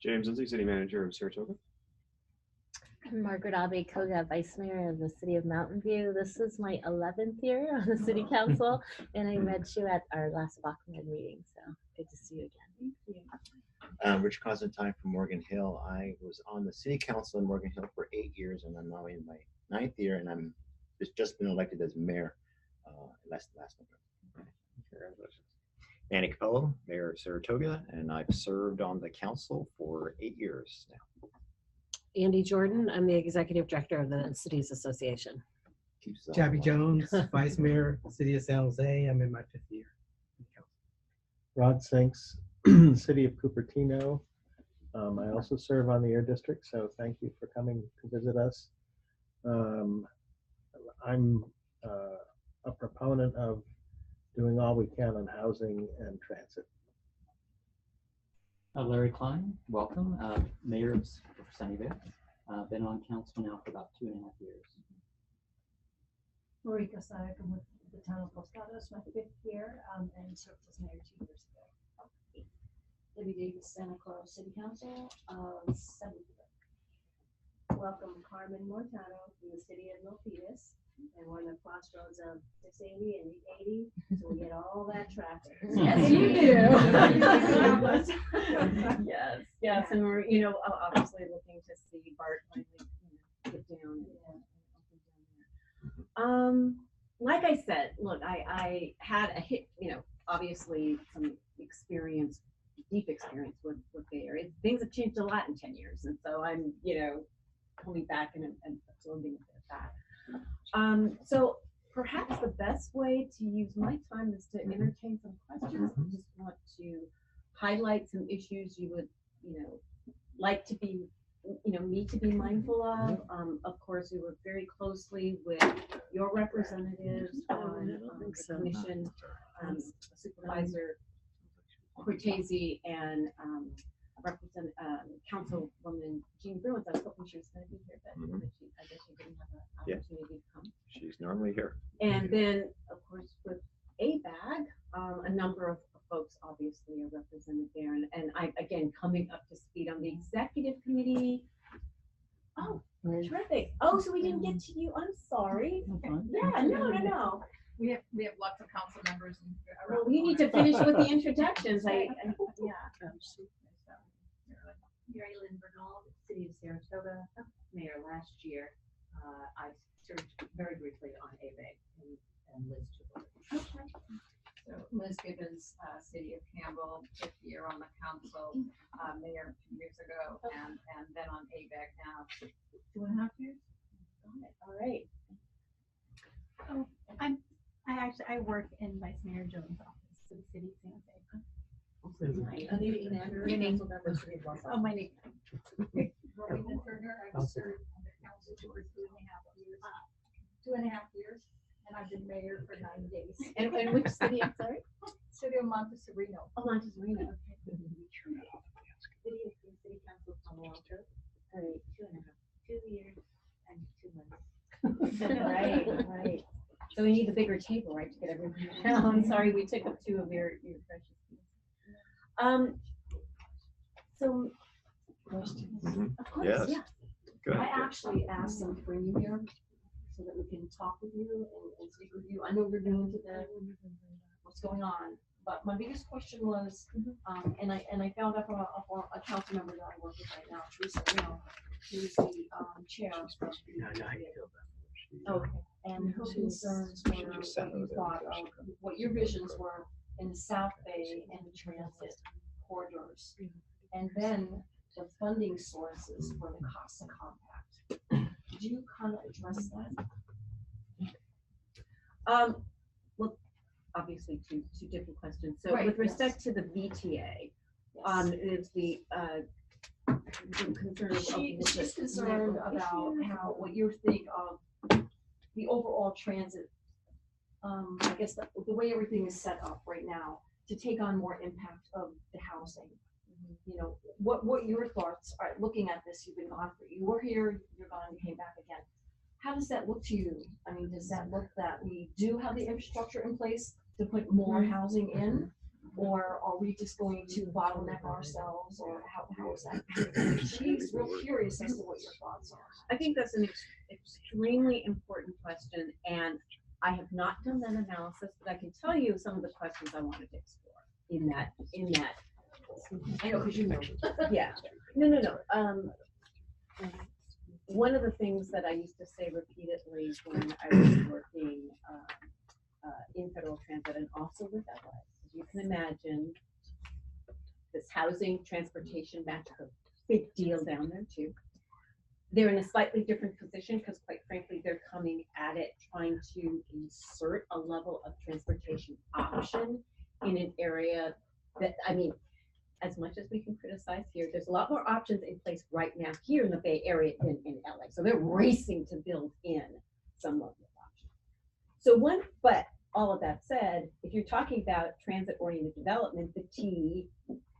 James Lindsay, City Manager of Saratoga. I'm Margaret Abe Koga, Vice Mayor of the City of Mountain View. This is my 11th year on the City Council, and I met you at our last Bachman meeting, so good to see you again. Thank you. Rich Constantine from Morgan Hill. I was on the City Council in Morgan Hill for 8 years, and I'm now in my 9th year, and I'm just been elected as mayor last November. Congratulations. Manny Capello, Mayor of Saratoga, and I've served on the council for 8 years now. Andy Jordan, I'm the Executive Director of the Cities Association. Jabby Jones, Vice Mayor, City of San Jose. I'm in my 5th year. Rod Sinks, City of Cupertino. I also serve on the Air District, so thank you for coming to visit us. I'm a proponent of doing all we can on housing and transit. Larry Klein, welcome, Mayor of Sunnyvale. Been on council now for about 2.5 years. Marika Sayek, I'm with the town of Los Gatos, my 5th year, and served as mayor 2 years ago. Debbie Davis, Santa Clara City Council, 7th year. Welcome Carmen Montano from the city of Milpitas, and we're in the crossroads of 680 and 80, so we get all that traffic. Yes, you do. Yes, and we're, you know, obviously looking to see Bart finally, you know, get down. Like I said, look, I had a hit, you know, obviously some experience, deep experience with Bay Area. Things have changed a lot in 10 years, and so I'm, you know, coming back and absorbing a bit of that. So perhaps the best way to use my time is to entertain some questions. I just want to highlight some issues you would, you know, like to be, you know, me to be mindful of. Of course, we work very closely with your representatives on the commission, Supervisor Cortese and Councilwoman Jean Bruins. I was hoping she was going to be here, but I guess she didn't have an opportunity to come. She's normally here. And then, of course, with ABAG, a number of folks obviously are represented there. And I, again, coming up to speed on the executive committee. Oh, terrific. Oh, so we didn't get to you. I'm sorry. Yeah, no. We have lots of council members. Well, we need to finish with the introductions. Mary Lynn Bernal, City of Saratoga, Mayor last year. I served very briefly on ABAG and Liz took over. Okay. So Liz Gibbons, City of Campbell, 5th year on the council, Mayor 2 years ago, and then on ABAG now 2.5 years. All right. Oh, I work in Vice Mayor Jones' office for the city of San Jose. Oh, my name. Robin Turner, I've served on the council for 2.5 years, and I've been mayor for 9 days. And which city? I'm sorry. City of Montezurino. Oh, Montezurino. Okay. City Council of Palo Alto, 2 years and 2 months. Right. So we need a bigger table, right, to get everything down. I'm sorry, we took up 2 of your precious things. So questions? Of course, Yes. yeah. Good. I actually asked them to bring you here so that we can talk with you and speak with you. I know we're new to what's going on, but my biggest question was, and I found out from a council member that I work with right now, Teresa Real, who's the chair of the. Okay, and her concerns were what you thought of, what your visions were in the South Bay and the transit corridors. And then the funding sources for the CASA compact. Did you kind of address that? Well, obviously two different questions. So Right, with respect to the VTA, is the concern She's concerned about how, what you think of the overall transit, I guess the way everything is set up right now to take on more impact of the housing. You know, what your thoughts are looking at this? You've been gone you were here, you're gone, you came back again. How does that look to you? I mean, does that look that we do have the infrastructure in place to put more housing in? Or are we just going to bottleneck ourselves, or how is that? She's real curious as to what your thoughts are. I think that's an extremely important question, and I have not done that analysis, but I can tell you some of the questions I wanted to explore in that. I know, because you know. Yeah. No. One of the things that I used to say repeatedly when I was working in federal transit and also with LA, you can imagine this housing transportation match a big deal down there too. They're in a slightly different position because quite frankly, they're coming at it trying to insert a level of transportation option in an area that, I mean, as much as we can criticize here, there's a lot more options in place right now here in the Bay Area than in LA. So they're racing to build in some level of option. So but all of that said, if you're talking about transit-oriented development, the T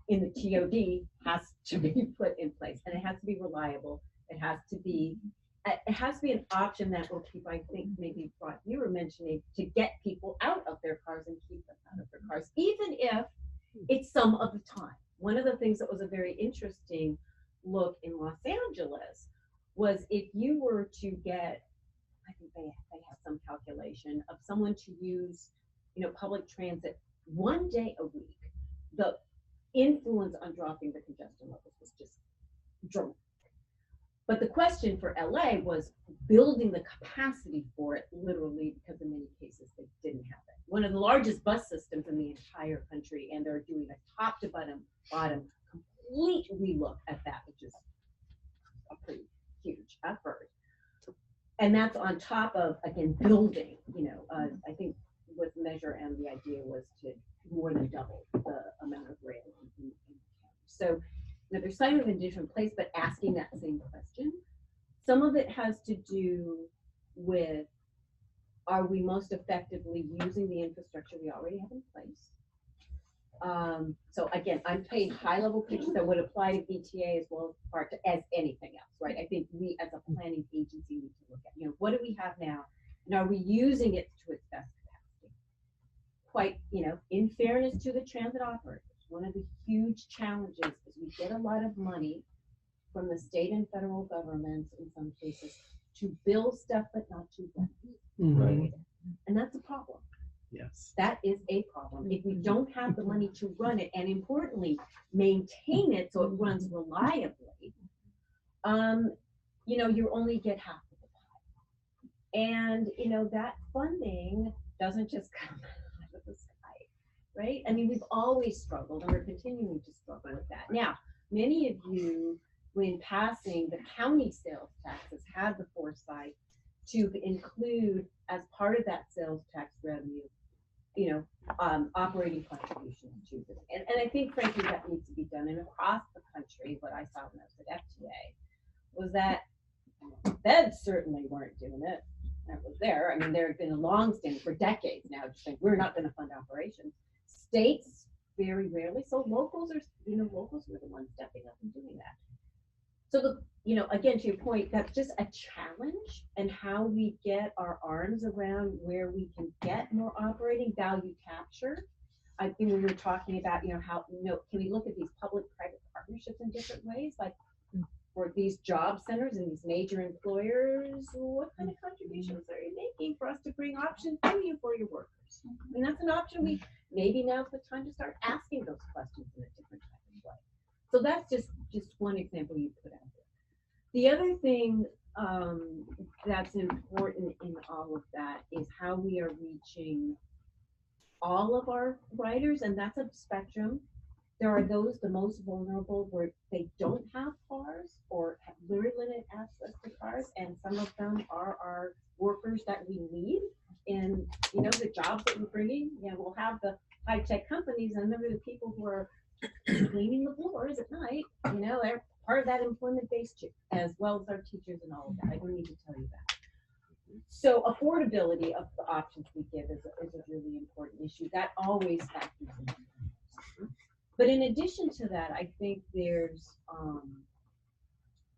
in the TOD has to be put in place, and it has to be reliable. It has to be an option that will keep, I think maybe what you were mentioning, to get people out of their cars and keep them out of their cars, even if it's some of the time. One of the things that was a very interesting look in Los Angeles was if you were to get, I think they have some calculation of someone to use, public transit 1 day a week, the influence on dropping the congestion levels was just dramatic. But the question for LA was building the capacity for it, literally, because in many cases they didn't have it. One of the largest bus systems in the entire country, and they're doing a top to bottom complete relook at that, which is a pretty huge effort. And that's on top of, again, building, I think with Measure M, the idea was to more than double the amount of rail in the county. So they're kind of in a different place, but asking that same question. Some of it has to do with, are we most effectively using the infrastructure we already have in place? So again, I'm painting high-level pictures that would apply to BTA as well as anything else, right? I think we as a planning agency need to look at, what do we have now, and are we using it to its best capacity? Quite, in fairness to the transit operators, one of the huge challenges is we get a lot of money from the state and federal governments in some cases to build stuff but not to run it. Right. And that's a problem. Yes. That is a problem. If we don't have the money to run it, and importantly, maintain it so it runs reliably, you only get half of the pie. And, that funding doesn't just come out of the sky, right? I mean, we've always struggled, and we're continuing to struggle with that. Now, many of you, when passing the county sales taxes, had the foresight to include as part of that sales tax revenue, operating contributions to them. And I think frankly that needs to be done. And across the country, what I saw when I was at FTA was that feds certainly weren't doing it. I was there. I mean, there had been a long standing for decades now, just saying we're not going to fund operations. States very rarely. So locals are, locals were the ones stepping up and doing that. So again, to your point, that's just a challenge, and how we get our arms around where we can get more operating value capture. I think we were talking about, how, can we look at these public-private partnerships in different ways? Like, for these job centers and these major employers, what kind of contributions are you making for us to bring options to you for your workers? I mean, that's an option we, maybe now's the time to start asking those questions in a different type of way. So that's just one example you put out there. The other thing that's important in all of that is how we are reaching all of our riders, and that's a spectrum. There are those, the most vulnerable, where they don't have cars or have very limited access to cars, and some of them are our workers that we need in, you know, the jobs that we're bringing. You know, we'll have the high-tech companies, and then there are the people who are cleaning the floors at night. You know, they're part of that employment base too, as well as our teachers and all of that. I don't need to tell you that. So affordability of the options we give is a really important issue. That always factors in. But in addition to that, I think there's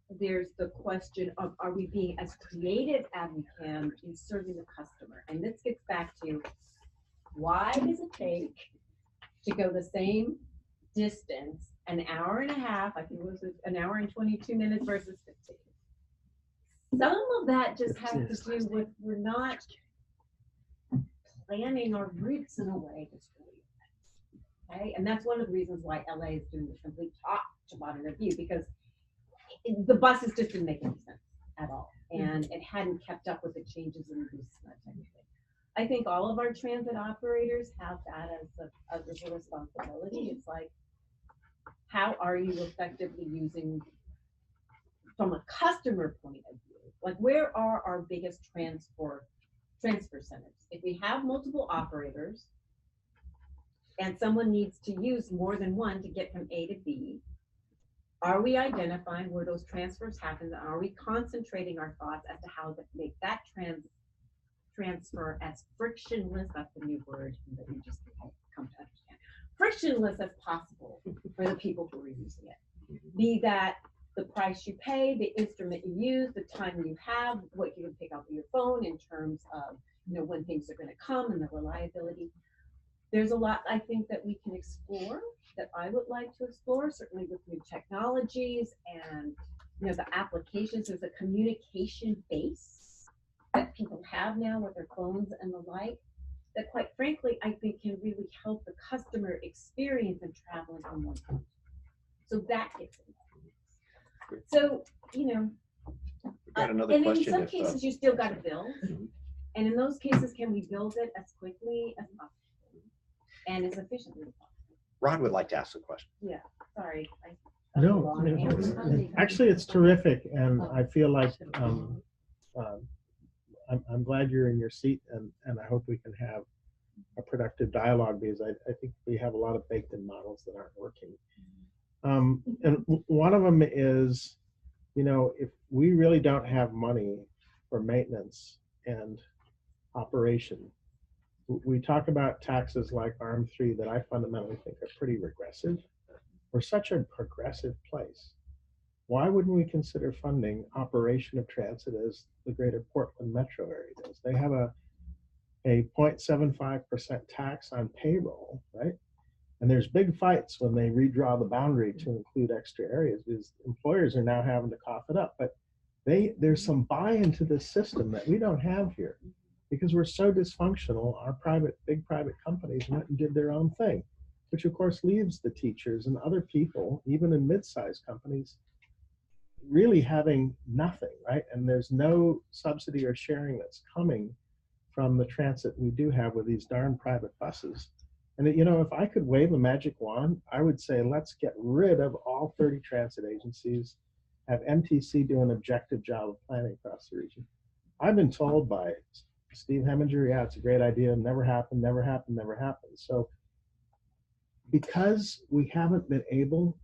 the question of, are we being as creative as we can in serving the customer? And this gets back to, why does it take to go the same distance an hour and a half? I think it was an hour and 22 minutes versus 15. Some of that just has to do with, we're not planning our routes in a way that's really effective. Okay, and that's one of the reasons why LA is doing the complete top to bottom review, because the buses just didn't make any sense at all, and it hadn't kept up with the changes in the technically. I think all of our transit operators have that as a responsibility. It's like, how are you effectively using, from a customer point of view, like where are our biggest transfer centers? If we have multiple operators and someone needs to use more than one to get from A to B, are we identifying where those transfers happen? Are we concentrating our thoughts as to how to make that transfer as frictionless, that's the new word that we just come to understand, frictionless as possible for the people who are using it? Be that the price you pay, the instrument you use, the time you have, what you can pick up your phone in terms of, you know, when things are going to come and the reliability. There's a lot, I think, that we can explore, that I would like to explore, certainly with new technologies and, you know, the applications. There's a communication base that people have now with their phones and the like, that quite frankly, I think can really help the customer experience in traveling on one point. So that gets in. So, you know, Got another and question. in some cases you still got to build. And in those cases, can we build it as quickly as possible and as efficiently as possible? Rod would like to ask a question. Yeah, sorry. No, actually, it's terrific, and I feel like I'm glad you're in your seat, and I hope we can have a productive dialogue, because I think we have a lot of baked-in models that aren't working. And one of them is, you know, if we really don't have money for maintenance and operation, we talk about taxes like ARM3 that I fundamentally think are pretty regressive. We're such a progressive place. Why wouldn't we consider funding operation of transit as the greater Portland metro area does? They have a 0.75% tax on payroll, right? And there's big fights when they redraw the boundary to include extra areas, because employers are now having to cough it up. But there's some buy-in to this system that we don't have here, because we're so dysfunctional. Our big private companies went and did their own thing, which of course leaves the teachers and other people, even in mid-sized companies, really having nothing, right? And there's no subsidy or sharing that's coming from the transit we do have with these darn private buses. And you know, if I could wave a magic wand, I would say, let's get rid of all 30 transit agencies, have MTC do an objective job of planning across the region. I've been told by Steve Heminger, yeah, it's a great idea, never happened, never happened, never happened. So because we haven't been able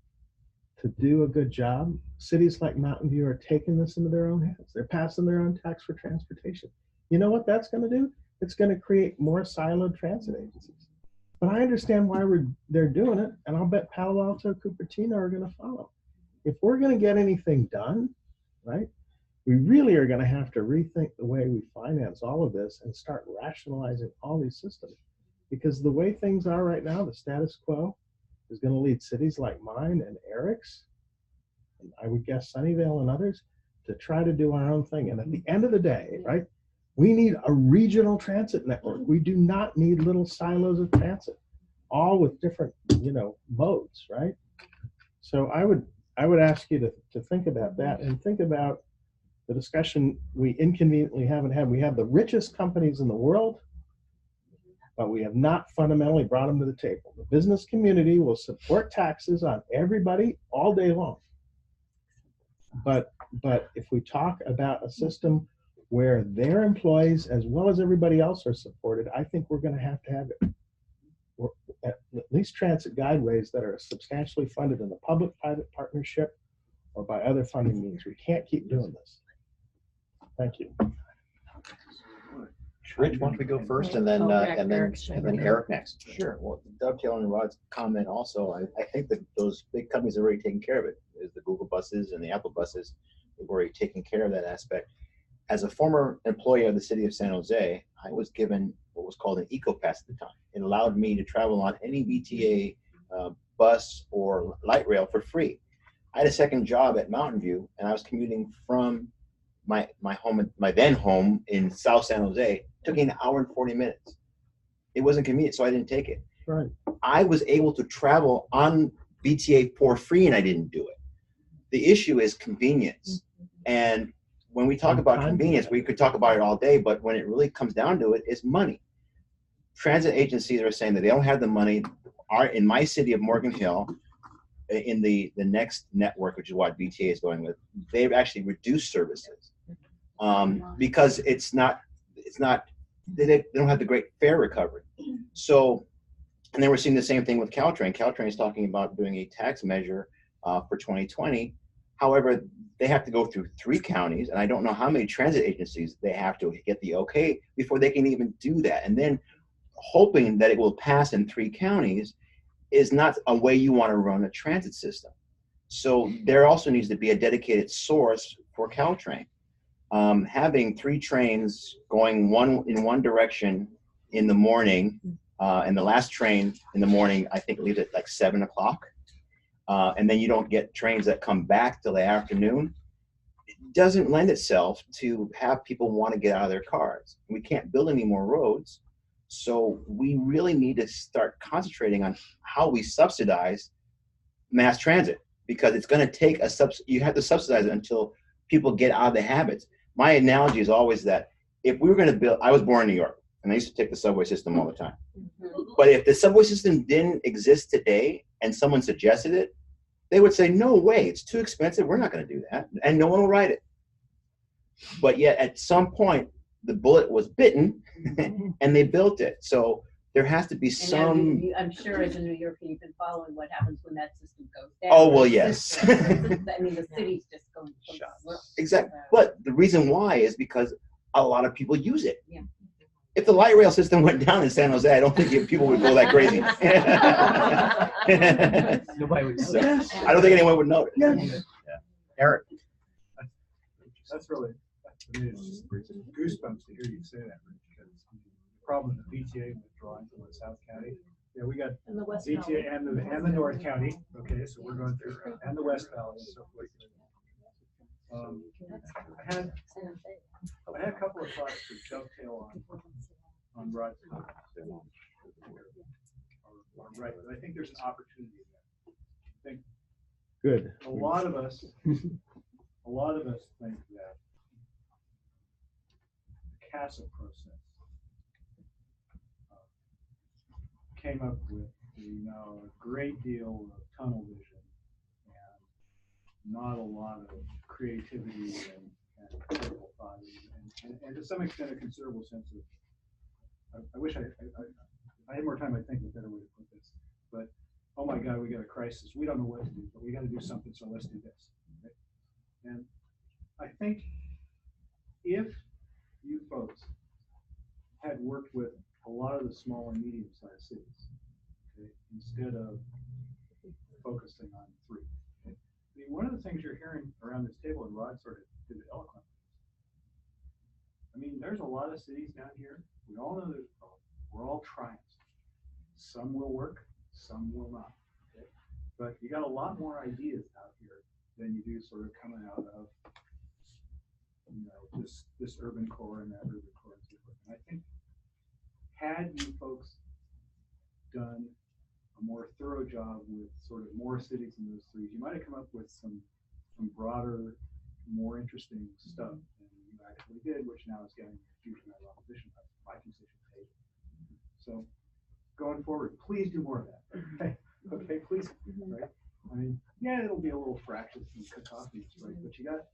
to do a good job, cities like Mountain View are taking this into their own hands. They're passing their own tax for transportation. You know what that's going to do? It's going to create more siloed transit agencies. But I understand why they're doing it, and I'll bet Palo Alto, Cupertino are going to follow. If we're going to get anything done, right, we really are going to have to rethink the way we finance all of this and start rationalizing all these systems. Because the way things are right now, the status quo is going to lead cities like mine and Eric's and I would guess Sunnyvale and others, to try to do our own thing. And at the end of the day, right, we need a regional transit network. We do not need little silos of transit, all with different, modes, right? So I would ask you to think about that and think about the discussion we inconveniently haven't had. We have the richest companies in the world, but we have not fundamentally brought them to the table. The business community will support taxes on everybody all day long. But if we talk about a system where their employees as well as everybody else are supported, I think we're going to have at least transit guideways that are substantially funded in the public-private partnership or by other funding means. We can't keep doing this. Thank you. Rich, why don't we go first and then Eric next? Sure. Well, dovetailing on Rod's comment also, I think that those big companies are already taking care of it. Is the Google buses and the Apple buses, they've already taken care of that aspect. As a former employee of the city of San Jose, I was given what was called an EcoPass at the time. It allowed me to travel on any BTA bus or light rail for free. I had a second job at Mountain View, and I was commuting from my then home in South San Jose. It took me an hour and 40 minutes. It wasn't convenient, so I didn't take it. Right. I was able to travel on BTA for free, and I didn't do it. The issue is convenience. And when we talk about convenience, we could talk about it all day, but when it really comes down to it, it's money. Transit agencies are saying that they don't have the money. In my city of Morgan Hill, in the next network, which is what BTA is going with, they've actually reduced services because they don't have the great fare recovery. So, and then we're seeing the same thing with Caltrain. Caltrain is talking about doing a tax measure for 2020. However, they have to go through 3 counties, and I don't know how many transit agencies they have to get the okay before they can even do that. And then hoping that it will pass in 3 counties is not a way you want to run a transit system. So there also needs to be a dedicated source for Caltrain. Having 3 trains going in one direction in the morning, and the last train in the morning, I think, leaves at like 7 o'clock. And then you don't get trains that come back till the afternoon. It doesn't lend itself to have people want to get out of their cars. We can't build any more roads. So we really need to start concentrating on how we subsidize mass transit, because it's going to take you have to subsidize it until people get out of the habits. My analogy is always that if we were going to build, I was born in New York, and I used to take the subway system all the time. But if the subway system didn't exist today and someone suggested it, they would say, no way, it's too expensive, we're not going to do that, and no one will ride it. But yet at some point, the bullet was bitten, and they built it. So there has to be some. I'm sure as a New Yorker, you've been following what happens when that system goes down. Oh, well, yes. I mean, the city's just going to Exactly. But the reason why is because a lot of people use it. Yeah. If the light rail system went down in San Jose, I don't think people would go that crazy. Nobody would. So, I don't think anyone would notice. Yeah. Eric. That's really, I mean, it's goosebumps to hear you say that, Rich, because the problem with the BTA withdrawing from the South County, yeah, we got And the West BTA Valley. and the North County, okay, so we're going through, and the West Valley and so forth. I had a couple of thoughts to dovetail on Rod's comments. Right, but I think there's an opportunity there. I think Good. a lot of us think that the CASA process came up with, a great deal of tunnel vision and not a lot of creativity and critical thought, and to some extent a considerable sense of. I wish I had more time. I think a better way to put this, but oh my God, we got a crisis. We don't know what to do, but we got to do something. So let's do this. Okay? And I think if you folks had worked with a lot of the small and medium-sized cities, okay, instead of focusing on 3. Okay? I mean, one of the things you're hearing around this table, and Rod sort of did it eloquently. I mean, there's a lot of cities down here. We all know there's a problem. We're all trying. Some will work, some will not. Okay? But you got a lot more ideas out here than you do sort of coming out of, you know, this urban core and that urban core and so forth. And I think had you folks done a more thorough job with sort of more cities in those three, you might have come up with some broader, more interesting stuff than you actually did, which now is getting a huge amount of opposition by constituent. So going forward, please do more of that. Okay, okay, please, right? I mean, yeah, it'll be a little fractious and cacophonous, right? But you got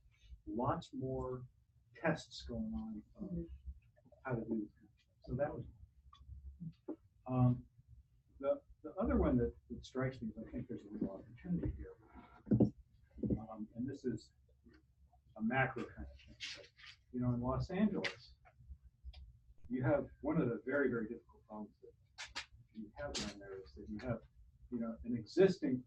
lots more tests going on how to do this. So that was the other one that strikes me is I think there's a real opportunity here. And this is a macro kind of thing. But, you know, in Los Angeles, you have one of the very, very difficult problems that you have down there is that you have, you know, an existing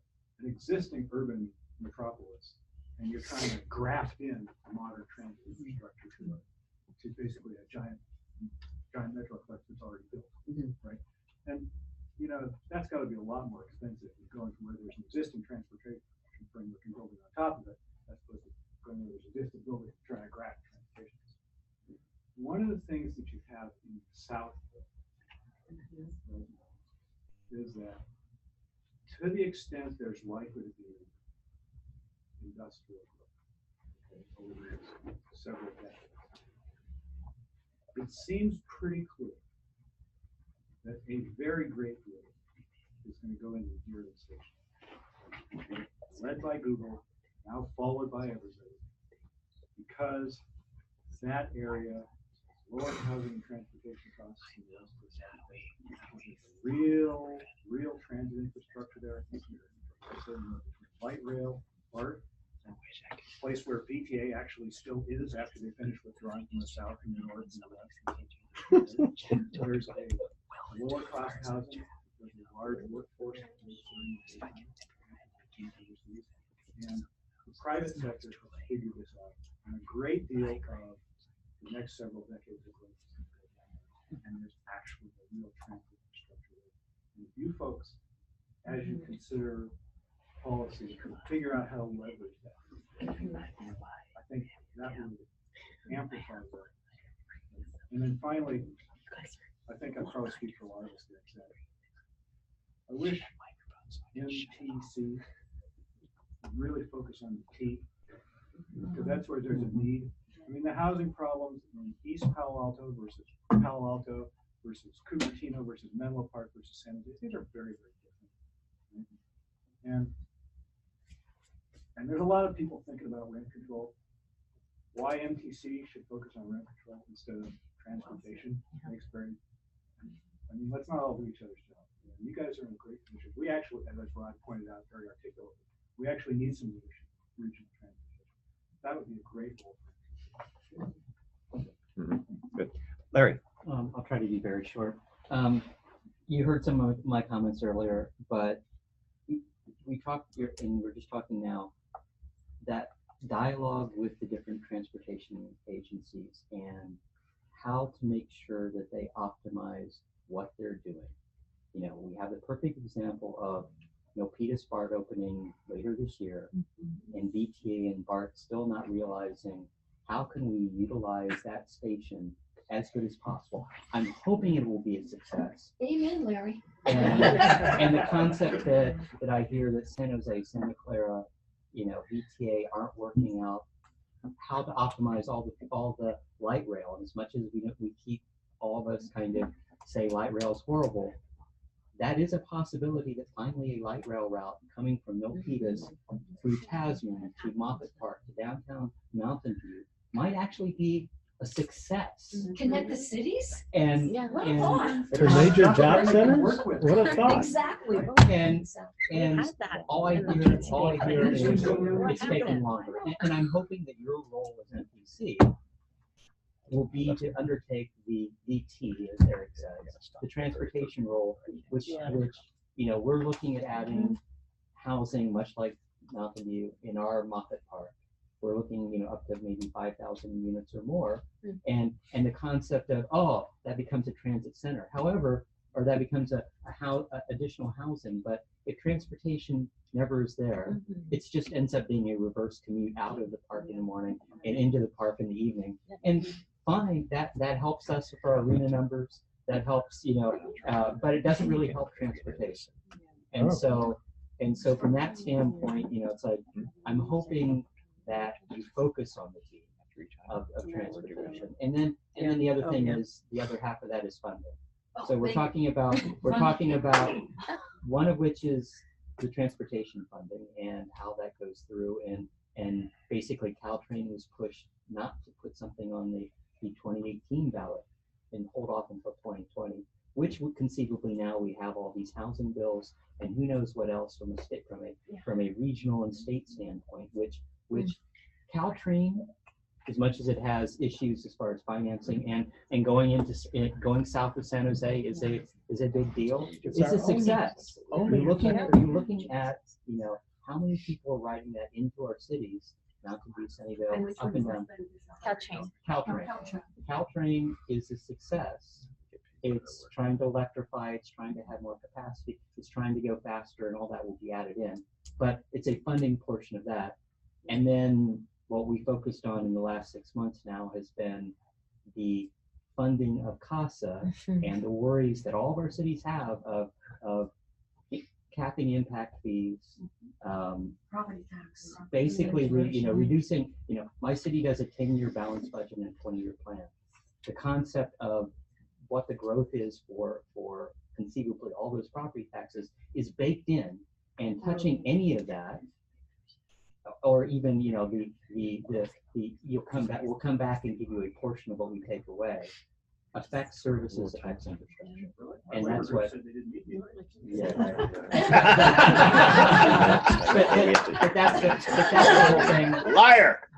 urban metropolis, and you're trying to graft in a modern transit infrastructure to basically a giant metroplex that's already built, right? And you know, that's got to be a lot more expensive than going from where there's an existing transportation framework and building on top of it, as opposed to going where there's existing building and trying to graft transportation. One of the things that you have in the South is that to the extent there's likely to be industrial growth over the next several decades, it seems pretty clear that a very great deal is going to go into the Dearden station, led by Google, now followed by everybody, because that area, lower housing and transportation costs, real transit infrastructure there. I think you're light rail, BART, a place where VTA actually still is after they finish withdrawing from the south and the north and the west. There's a lower cost housing, there's a large workforce, and the private sector has figured this out. And a great deal of the next several decades of growth is going to go down, and there's actually a real transit infrastructure there. And if you folks, as you consider policy, can figure out how to leverage that, I think that would amplify that. And then finally, I think I probably speak for a lot of us here today. I wish MTC would really focus on the T, because that's where there's a need. I mean, the housing problems in East Palo Alto versus Cupertino versus Menlo Park versus San Jose, these are very, very different. Right? And there's a lot of people thinking about rent control. Why MTC should focus on rent control instead of transportation makes very. I mean, let's not all do each other's job. You guys are in a great position. We actually, as Rod pointed out very articulately, we actually need some leadership, regional transportation. That would be a great goal. Good. Larry. I'll try to be very short. You heard some of my comments earlier, but we talked here, and we're just talking now, that dialogue with the different transportation agencies and how to make sure that they optimize what they're doing. You know, we have the perfect example of Milpitas BART opening later this year, and VTA and BART still not realizing how can we utilize that station as good as possible. I'm hoping it will be a success. Amen, Larry. And the concept that I hear that San Jose, Santa Clara, you know, VTA aren't working out how to optimize all the light rail. And as much as we keep all of us kind of say light rail is horrible, that is a possibility that finally a light rail route coming from Milpitas through Tasman to Moffett Park to downtown Mountain View might actually be a success. Connect the cities? And What a thought. To major job centers? What a thought. Exactly. And all I hear is it's taking longer. And I'm hoping that your role as MPC will be to undertake the DT, as Eric says, the transportation role, which you know, we're looking at adding housing, much like Mountain View, in our Moffett Park. We're looking, you know, up to maybe 5,000 units or more, and the concept of that becomes a transit center. However, or that becomes a additional housing. But if transportation never is there, it just ends up being a reverse commute out of the park in the morning and into the park in the evening. And fine, that helps us for our arena numbers. That helps, but it doesn't really help transportation. And so from that standpoint, it's like I'm hoping that you focus on the team of transportation. And then the other thing is the other half of that is funding. So we're talking about one of which is the transportation funding and how that goes through, and basically Caltrain was pushed not to put something on the 2018 ballot and hold off until 2020, which would conceivably now we have all these housing bills and who knows what else from a regional and state standpoint, which Caltrain, as much as it has issues as far as financing and going south of San Jose is a big deal. It's a success. You're looking at how many people are riding that into our cities, Mountain View, Sunnyvale, up and down. Caltrain is a success. It's trying to electrify, it's trying to have more capacity, it's trying to go faster, and all that will be added in. But it's a funding portion of that. And then what we focused on in the last 6 months now has been the funding of CASA and the worries that all of our cities have of capping impact fees, property tax, basically, reducing. My city does a 10-year balanced budget and a 20-year plan. The concept of what the growth is for conceivably all those property taxes is baked in, and touching any of that, or even we'll come back and give you a portion of what we take away, affects services, affects infrastructure, and that's what. Yeah, right. but that's the whole thing. Liar.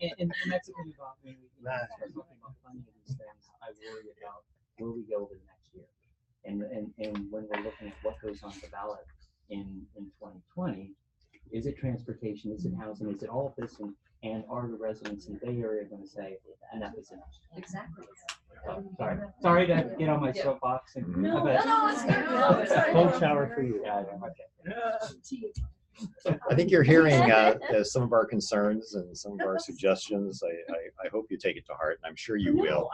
And that's the thing about when we start talking about funding of these things, I worry about where we go over the next year. And when we're looking at what goes on the ballot in 2020, is it transportation, is it housing, is it all of this, and are the residents in the Bay Area going to say enough is enough? Exactly. Sorry to get on my soapbox. No, it's not. Cold shower for you. Yeah, okay. I think you're hearing some of our concerns and some of our suggestions. I hope you take it to heart, and I'm sure you will.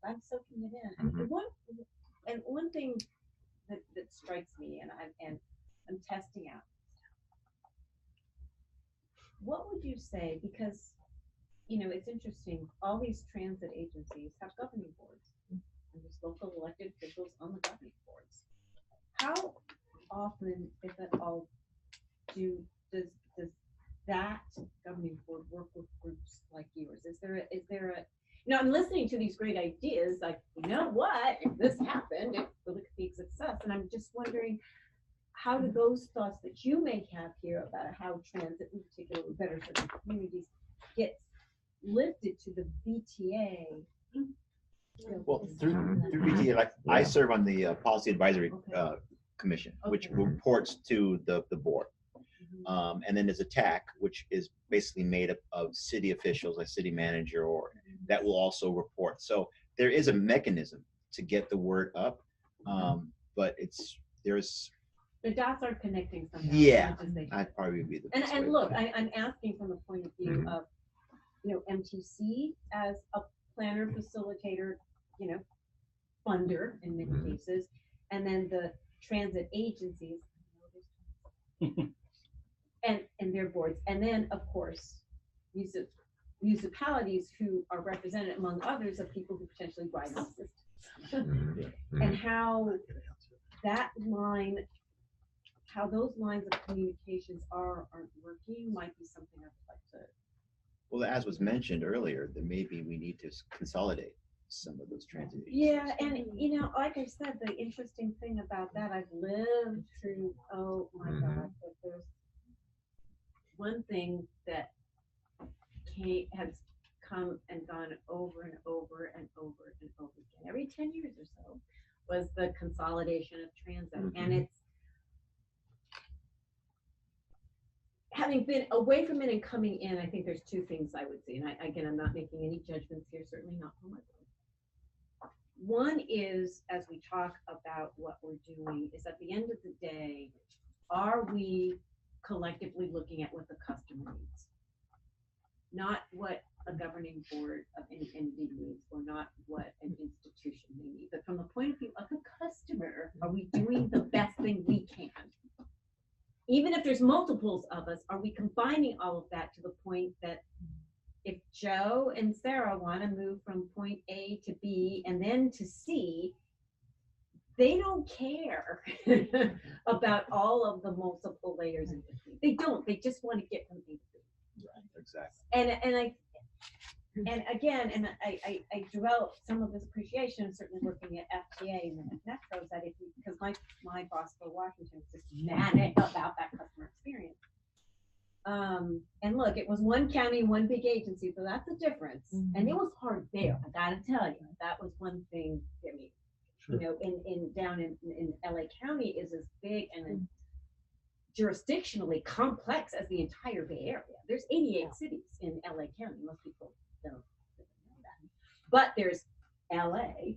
I'm soaking it in. I mean, one thing that strikes me, and I'm testing out. What would you say? Because it's interesting. All these transit agencies have governing boards, and there's local elected officials on the governing boards. How often, if at all, does that governing board work with groups like yours? Is there a I'm listening to these great ideas, like, what, if this happened, it could be a success. And I'm just wondering, how do those thoughts that you may have here about how transit, in particular, better serving communities, gets lifted to the VTA? Well, through VTA, like I serve on the Policy Advisory Commission, which reports to the board. And then there's a TAC, which is basically made up of city officials, like city manager, or that will also report. So there is a mechanism to get the word up, but there's the dots are connecting somehow. Yeah, I'd probably be the best and look, I'm asking from the point of view of MTC as a planner, facilitator, funder in many cases, and then the transit agencies and their boards, and then of course municipalities who are represented among others of people who potentially ride the system. And how those lines of communications aren't working might be something I'd like to. Well, as was mentioned earlier, that maybe we need to consolidate some of those transit agencies. Yeah, and like I said, the interesting thing about that, I've lived through, oh my God, if there's one thing that has come and gone over and over and over and over again, every 10 years or so, was the consolidation of transit. And having been away from it and coming in, I think there's two things I would say, and again, I'm not making any judgments here, certainly not for myself. One is, as we talk about what we're doing, is at the end of the day, are we collectively looking at what the customer needs? Not what a governing board of any entity needs, or not what an institution may need, but from the point of view of the customer, are we doing the best thing we can? Even if there's multiples of us, are we combining all of that to the point that if Joe and Sarah want to move from point A to B and then to C, they don't care about all of the multiple layers in between. They don't. They just want to get from A to B. Right, exactly. And I developed some of this appreciation, certainly working at FTA and at Metro, that because my boss for Washington was just manic about that customer experience. And look, it was one county, one big agency, so that's the difference. And it was hard there. I gotta tell you, that was one thing. I mean, you know, down in LA County is as big and jurisdictionally complex as the entire Bay Area. There's 88 cities in LA County. Most people don't know that. But there's LA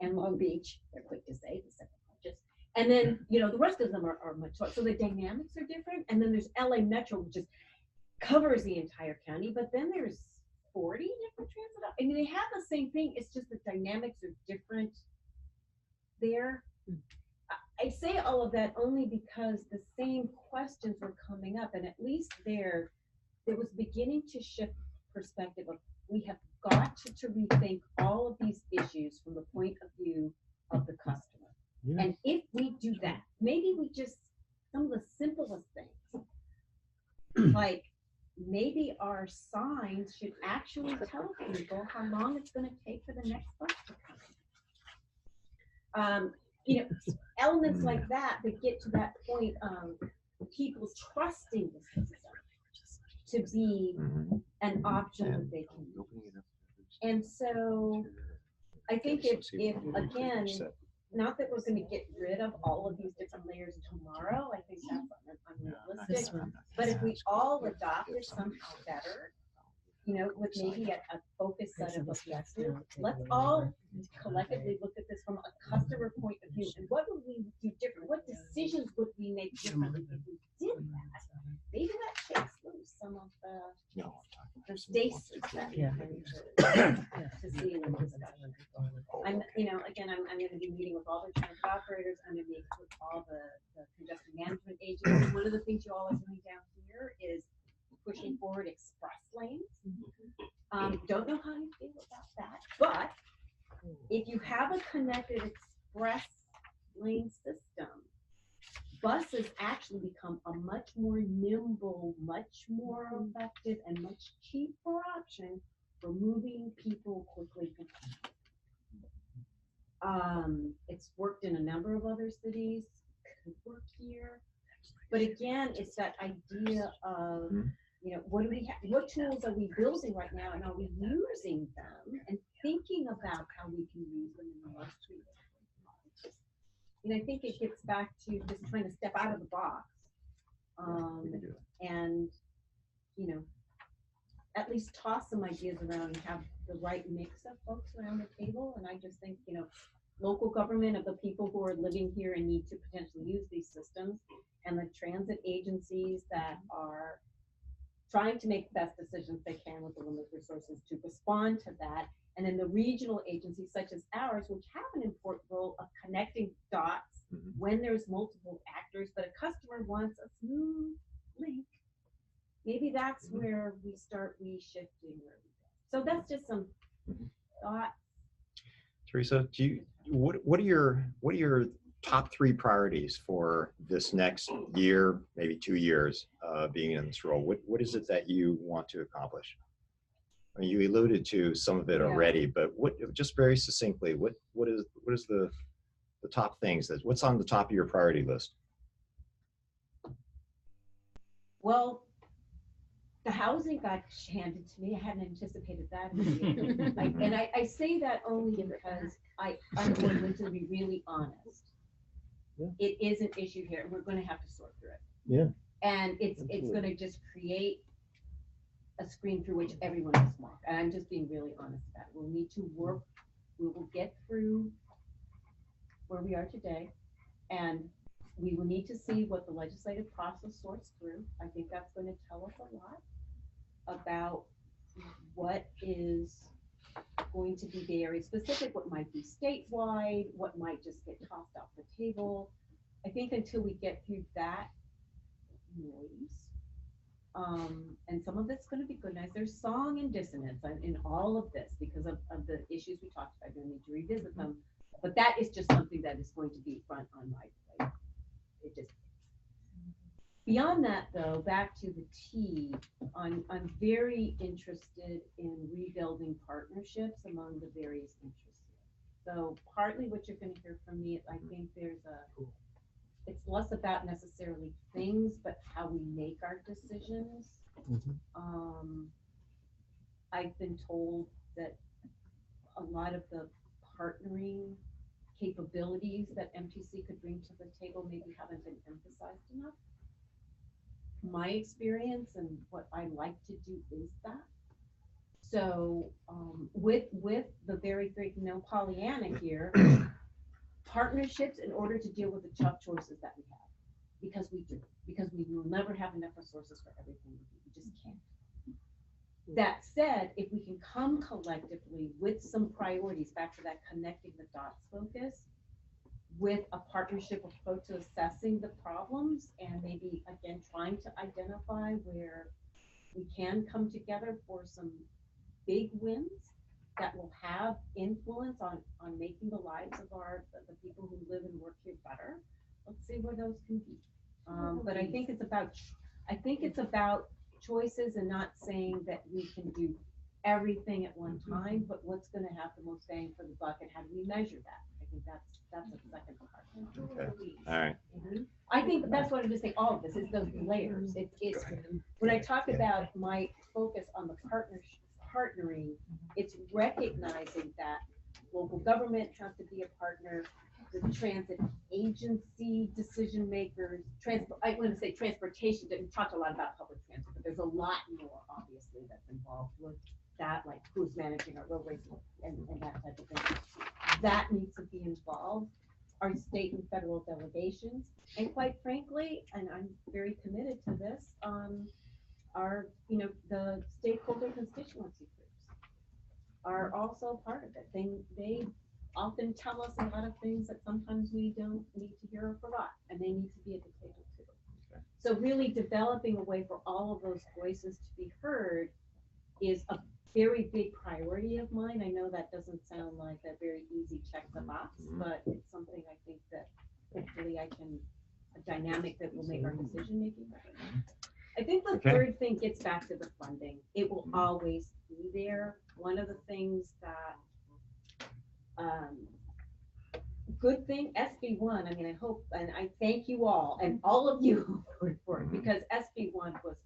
and Long Beach, they're quick to say, the second largest. And then, you know, the rest of them are much smaller. So the dynamics are different. And then there's LA Metro, which just covers the entire county. But then there's 40 different transit. I mean, they have the same thing. It's just the dynamics are different there. I say all of that only because the same questions were coming up, and at least there was beginning to shift perspective of we have got to rethink all of these issues from the point of view of the customer. Yeah. And if we do that, maybe we just, some of the simplest things, like maybe our signs should actually tell people how long it's going to take for the next bus to come. You know, elements like that get to that point of people trusting the system to be an option that they can use. And so I think if again, not that we're going to get rid of all of these different layers tomorrow, I think that's unrealistic, but if we all adopt it somehow better, you know, with maybe a focused set of objectives, let's all collectively look at this from a customer point of view, and what would we do different? What decisions would we make differently if we did that? Maybe that shakes loose some of the stasis that we tend to see in the discussion. You know, again, I'm going to be meeting with all the transit operators. I'm going to meet with all the congestion management agencies. One of the things you all are doing down here is pushing forward express lanes. Don't know how you feel about that, but if you have a connected express lane system, buses actually become a much more nimble, much more effective, and much cheaper option for moving people quickly from town. It's worked in a number of other cities, could work here, but again, it's that idea of, you know, what do we have? What tools are we building right now, and are we using them and thinking about how we can use them in the most way? And I think it gets back to just trying to step out of the box, and you know, at least toss some ideas around and have the right mix of folks around the table. And I just think, you know, local government of the people who are living here and need to potentially use these systems, and the transit agencies that are trying to make the best decisions they can with the limited resources to respond to that. And then the regional agencies such as ours, which have an important role of connecting dots when there's multiple actors, but a customer wants a smooth link. Maybe that's where we start reshifting where we go. So that's just some thought. Teresa, what are your top 3 priorities for this next year, maybe 2 years, being in this role? What is it that you want to accomplish? I mean, you alluded to some of it already, but just very succinctly, what is the top things what's on the top of your priority list? Well, the housing got handed to me. I hadn't anticipated that. And I say that only because I'm going to be really honest. Yeah. It is an issue here, and we're going to have to sort through it. Yeah. And it's gonna just create a screen through which everyone is smart. And I'm just being really honest about it. We'll need to work, we will get through where we are today. And we will need to see what the legislative process sorts through. I think that's going to tell us a lot about what is going to be very specific, what might be statewide, what might just get tossed off the table. I think until we get through that noise, and some of it's going to be good. Nice. There's song and dissonance in all of this because of the issues we talked about. We'll need to revisit them, but that is just something that is going to be front on my plate. It just, beyond that though, back to the T, I'm very interested in rebuilding partnerships among the various interests. So partly what you're going to hear from me, I think it's less about necessarily things, but how we make our decisions. I've been told that a lot of the partnering capabilities that MTC could bring to the table maybe haven't been emphasized enough. My experience and what I like to do is that. So with the very no Pollyanna here, partnerships in order to deal with the tough choices that we have, because we will never have enough resources for everything we do. We just can't. That said, if we can come collectively with some priorities, back to that connecting the dots focus, with a partnership approach to assessing the problems and maybe again trying to identify where we can come together for some big wins that will have influence on making the lives of the people who live and work here better. Let's see where those can be. But I think it's about choices and not saying that we can do everything at one time, but what's going to have the most bang for the buck and how do we measure that? I think that's the second part. Okay. All right. I think that's what I'm just saying. All of this is those layers. It's when I talk about my focus on the partnering, it's recognizing that local government has to be a partner, the transit agency decision makers, I want to say transportation. We talked a lot about public transit, but there's a lot more obviously that's involved with that, like who's managing our roadways and that type of thing. That needs to be involved. Our state and federal delegations, and quite frankly, and I'm very committed to this, our the stakeholder constituency groups are also part of it. They often tell us a lot of things that sometimes we don't need to hear or forgot, and they need to be at the table too. Okay. So really developing a way for all of those voices to be heard is a very big priority of mine. I know that doesn't sound like a very easy check the box, but it's something I think that hopefully a dynamic that will make our decision making better. I think the third thing gets back to the funding. It will always be there. One of the things that good thing, SB1, I mean, I hope, and I thank you all, and all of you who voted for it, because SB1 was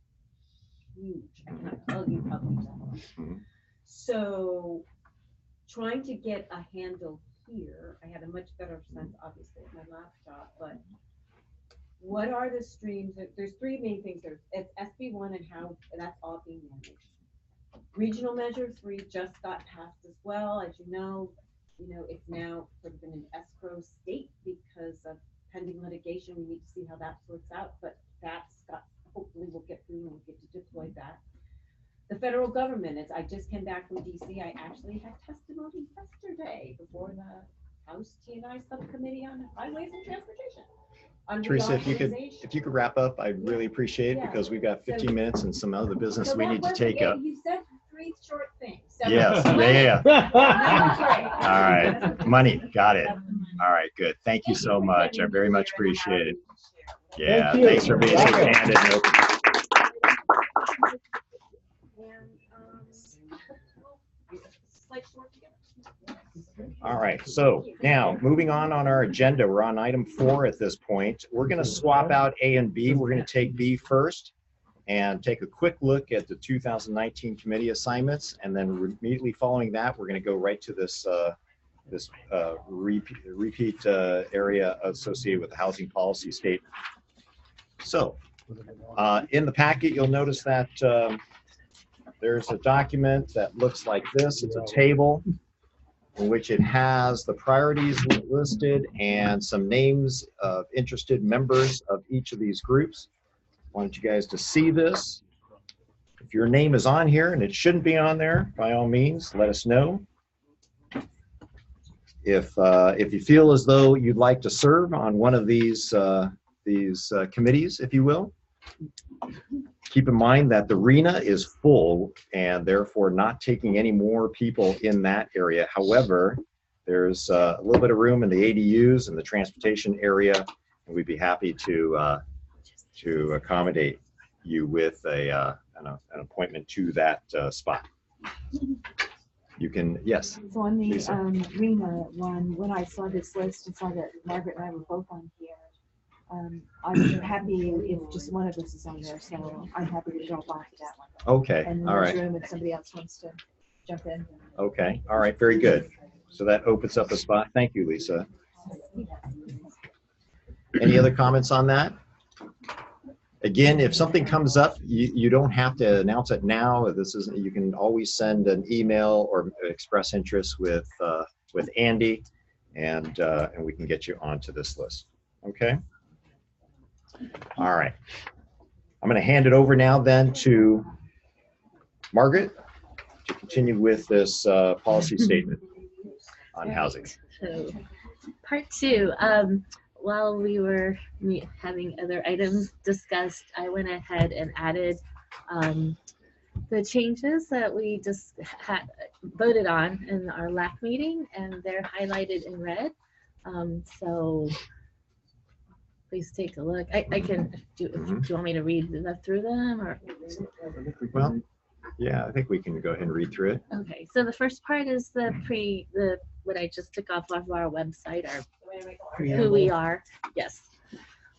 huge. I cannot tell you how much that was. So trying to get a handle here, I had a much better sense, obviously, at my last job, but what are the streams? There's three main things. It's SB1 and how that's all being managed. Regional Measure 3 just got passed as well. As you know, it's now sort of in an escrow state because of pending litigation. We need to see how that sorts out, but hopefully we'll get through and we'll get to deploy that. The federal government, I just came back from DC. I actually had testimony yesterday before the House T&I Subcommittee on Highways and Transportation. Teresa, if you could wrap up, I'd really appreciate it because we've got 15 minutes and some other business we need to take up. You said 3 short things. So yes, yeah. All right, money, got it. All right, good. Thank you so much. I very much appreciate it. Yeah, thanks for being so candid and open. All right, so now moving on our agenda, we're on item 4 at this point. We're going to swap out A and B. We're going to take B first and take a quick look at the 2019 committee assignments, and then immediately following that, we're going to go right to this repeat area associated with the housing policy statement. So In the packet, you'll notice that there's a document that looks like this. It's a table in which it has the priorities listed and some names of interested members of each of these groups. I wanted you guys to see this. If your name is on here and it shouldn't be on there, by all means, let us know. If you feel as though you'd like to serve on one of these committees, if you will, keep in mind that the arena is full and therefore not taking any more people in that area. However, there's a little bit of room in the ADUs and the transportation area, and we'd be happy to accommodate you with an appointment to that spot. You can, yes. So on the Lisa. REMA one, when I saw this list and saw that Margaret and I were both on here, I'm happy if just one of us is on there, so I'm happy to drop off that one. Okay, And all there's right. room if somebody else wants to jump in. Okay, all right, very good. So that opens up a spot. Thank you, Lisa. Any other comments on that? Again, if something comes up, you don't have to announce it now. This is, you can always send an email or express interest with Andy, and we can get you onto this list. Okay. All right. I'm going to hand it over now then to Margaret to continue with this policy statement on housing. So, part two. While we were having other items discussed, I went ahead and added the changes that we just voted on in our LAC meeting, and they're highlighted in red. So please take a look. I can do. Do you want me to read through them, or? Well, yeah, I think we can go ahead and read through it. Okay. So the first part is what I just took off of our website, who we are. Yes.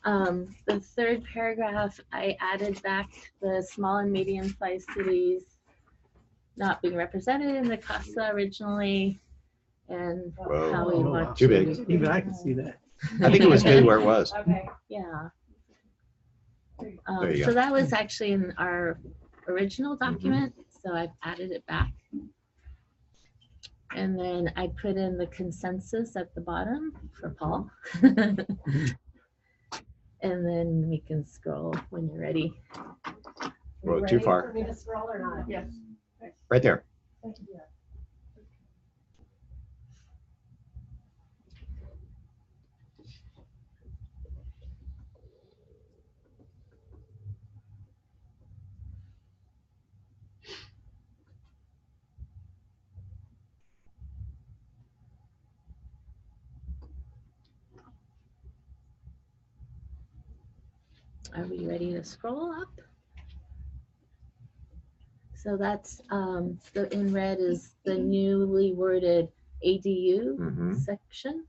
The third paragraph, I added back the small and medium-sized cities not being represented in the CASA originally, and Whoa. how we want Too to. big. Even I can see that. I think it was good where it was. Okay. Yeah. There you So go. that was actually in our original document, so I've added it back. And then I put in the consensus at the bottom for Paul. And then we can scroll when you're ready. Well, too far. For me to scroll or not? Yes. Right there. Are we ready to scroll up? So that's the in red is the newly worded ADU section.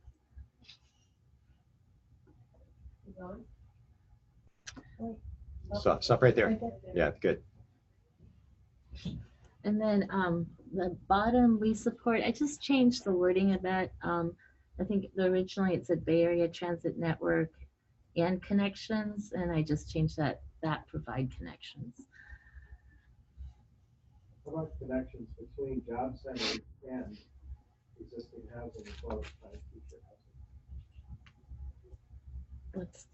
Stop right there. Yeah, good. And then the bottom we support, I just changed the wording of that. I think originally it said Bay Area Transit Network and connections, and I just changed that provide connections. How about connections between job centers and existing housing as well as planned future housing? That's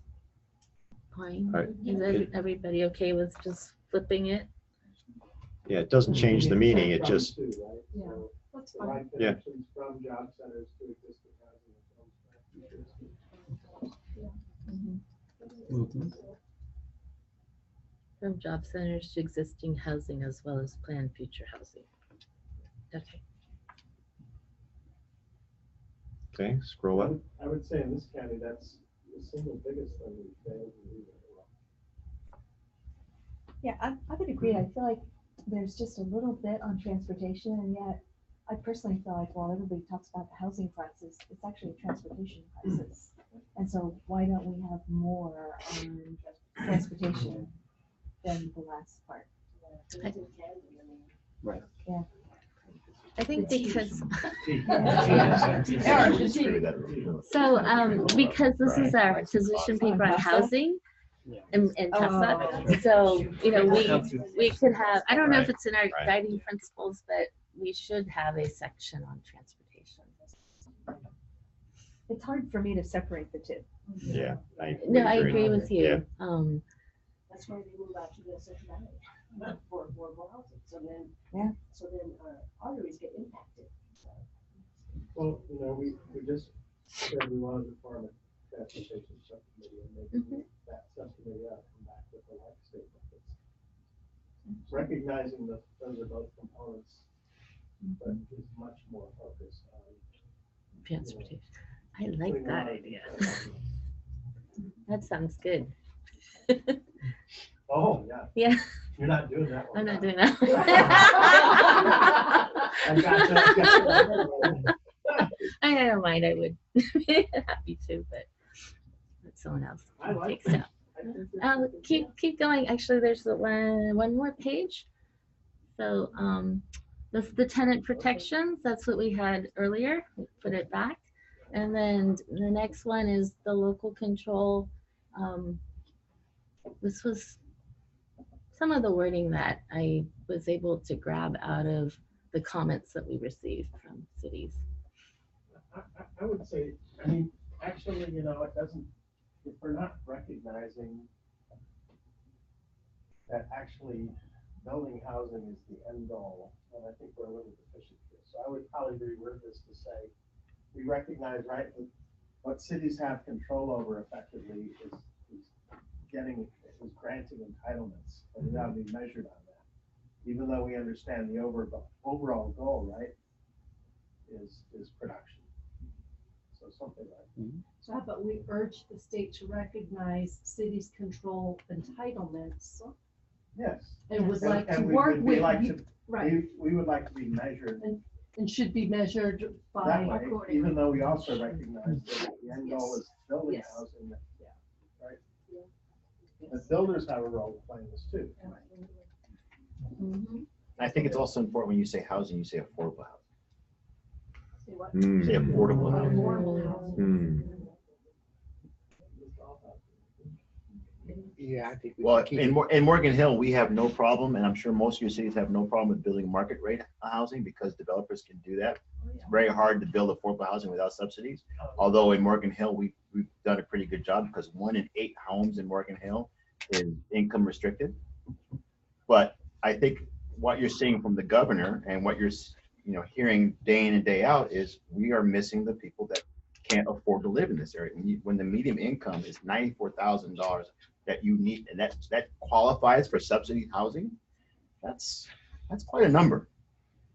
fine. All right. Is everybody okay with just flipping it? Yeah, it doesn't change the meaning. It just, Yeah. That's Provide Yeah. connections from job centers to existing housing as well as planned future housing. From job centers to existing housing as well as planned future housing. Okay. okay, scroll up. I would say in this county, that's the single biggest thing we failed to do very well. Yeah, I would agree. I feel like there's just a little bit on transportation, and yet I personally feel like while everybody talks about the housing crisis, it's actually a transportation crisis. And so why don't we have more on transportation than the last part? Right. Yeah. I think because Yeah. so because this is our position paper on housing, and Tessa. So, you know, we could have, I don't know if it's in our guiding principles, but we should have a section on transportation. It's hard for me to separate the two. Yeah. No, I agree with you. Yeah. That's why they move out to the Central Valley for affordable housing. So then, so then arteries get impacted. Well, you know, we just said we wanted to form a transportation subcommittee and maybe that subcommittee out come back with a like statement. It's recognizing that those are both components, but is much more focused on Transportation. I like that idea. That sounds good. Oh, yeah. Yeah. You're not doing that one. I'm not doing that. I got that. I don't mind. I would be happy to, but let someone else take steps. Keep going. Actually, there's one more page. So that's the tenant protections. That's what we had earlier. We put it back. And then the next one is the local control. This was some of the wording that I was able to grab out of the comments that we received from cities. I would say, I mean, actually, you know, it doesn't, if we're not recognizing that actually building housing is the end goal, then I think we're a little deficient here. So I would probably reword this to say, we recognize, right, that what cities have control over effectively is granting entitlements, and we got to be measured on that. Even though we understand the overall goal, right, is production. So something like that. So how about we urge the state to recognize cities control entitlements? Yes. And would like to we work would with like you, to, right? We would like to be measured And should be measured that by. way, even though we also recognize that the end goal is building housing. Right? But builders have a role to play in this too. I think it's also important when you say housing, you say affordable housing. Say what? Say affordable housing. Yeah, I think we Well, should keep in Morgan Hill, we have no problem, and I'm sure most of your cities have no problem with building market rate housing because developers can do that. It's very hard to build affordable housing without subsidies. Although in Morgan Hill, we've done a pretty good job because 1 in 8 homes in Morgan Hill is income restricted. But I think what you're seeing from the governor and what you're hearing day in and day out is we are missing the people that can't afford to live in this area. When the median income is $94,000 that you need, and that qualifies for subsidy housing, that's quite a number.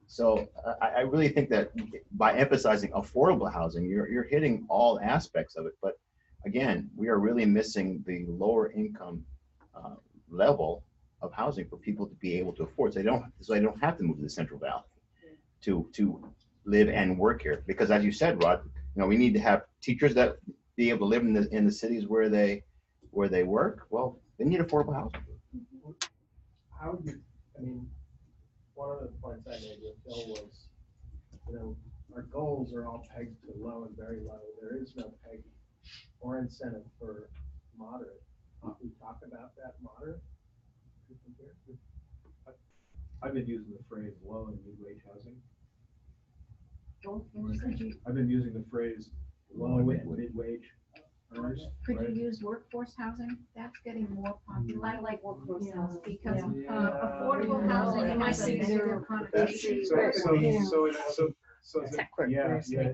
So I really think that by emphasizing affordable housing, you're hitting all aspects of it. But again, we are really missing the lower income level of housing for people to be able to afford. So they don't have to move to the Central Valley to live and work here. Because as you said, Rod, we need to have teachers that be able to live in the cities where they work. Well, they need affordable housing. How would you, I mean, one of the points I made with Bill was, our goals are all pegged to low and very low. There is no peg or incentive for moderate. Can we talk about that moderate? I've been using the phrase low and mid-wage housing. I've been using the phrase low and mid-wage earners. Could you use workforce housing? That's getting more popular. I like workforce housing because Affordable housing, you might see zero connotation.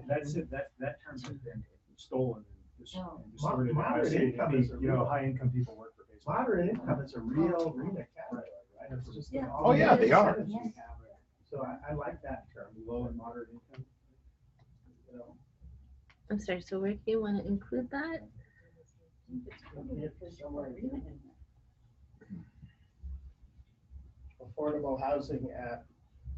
That's it. That term has been stolen and distorted. Moderate income is high income people work for Facebook. Moderate income is a real RENA category, right? It's just Oh yeah, they are. So I like that term, Low and moderate income. I'm sorry, so where do you want to include that? Affordable housing at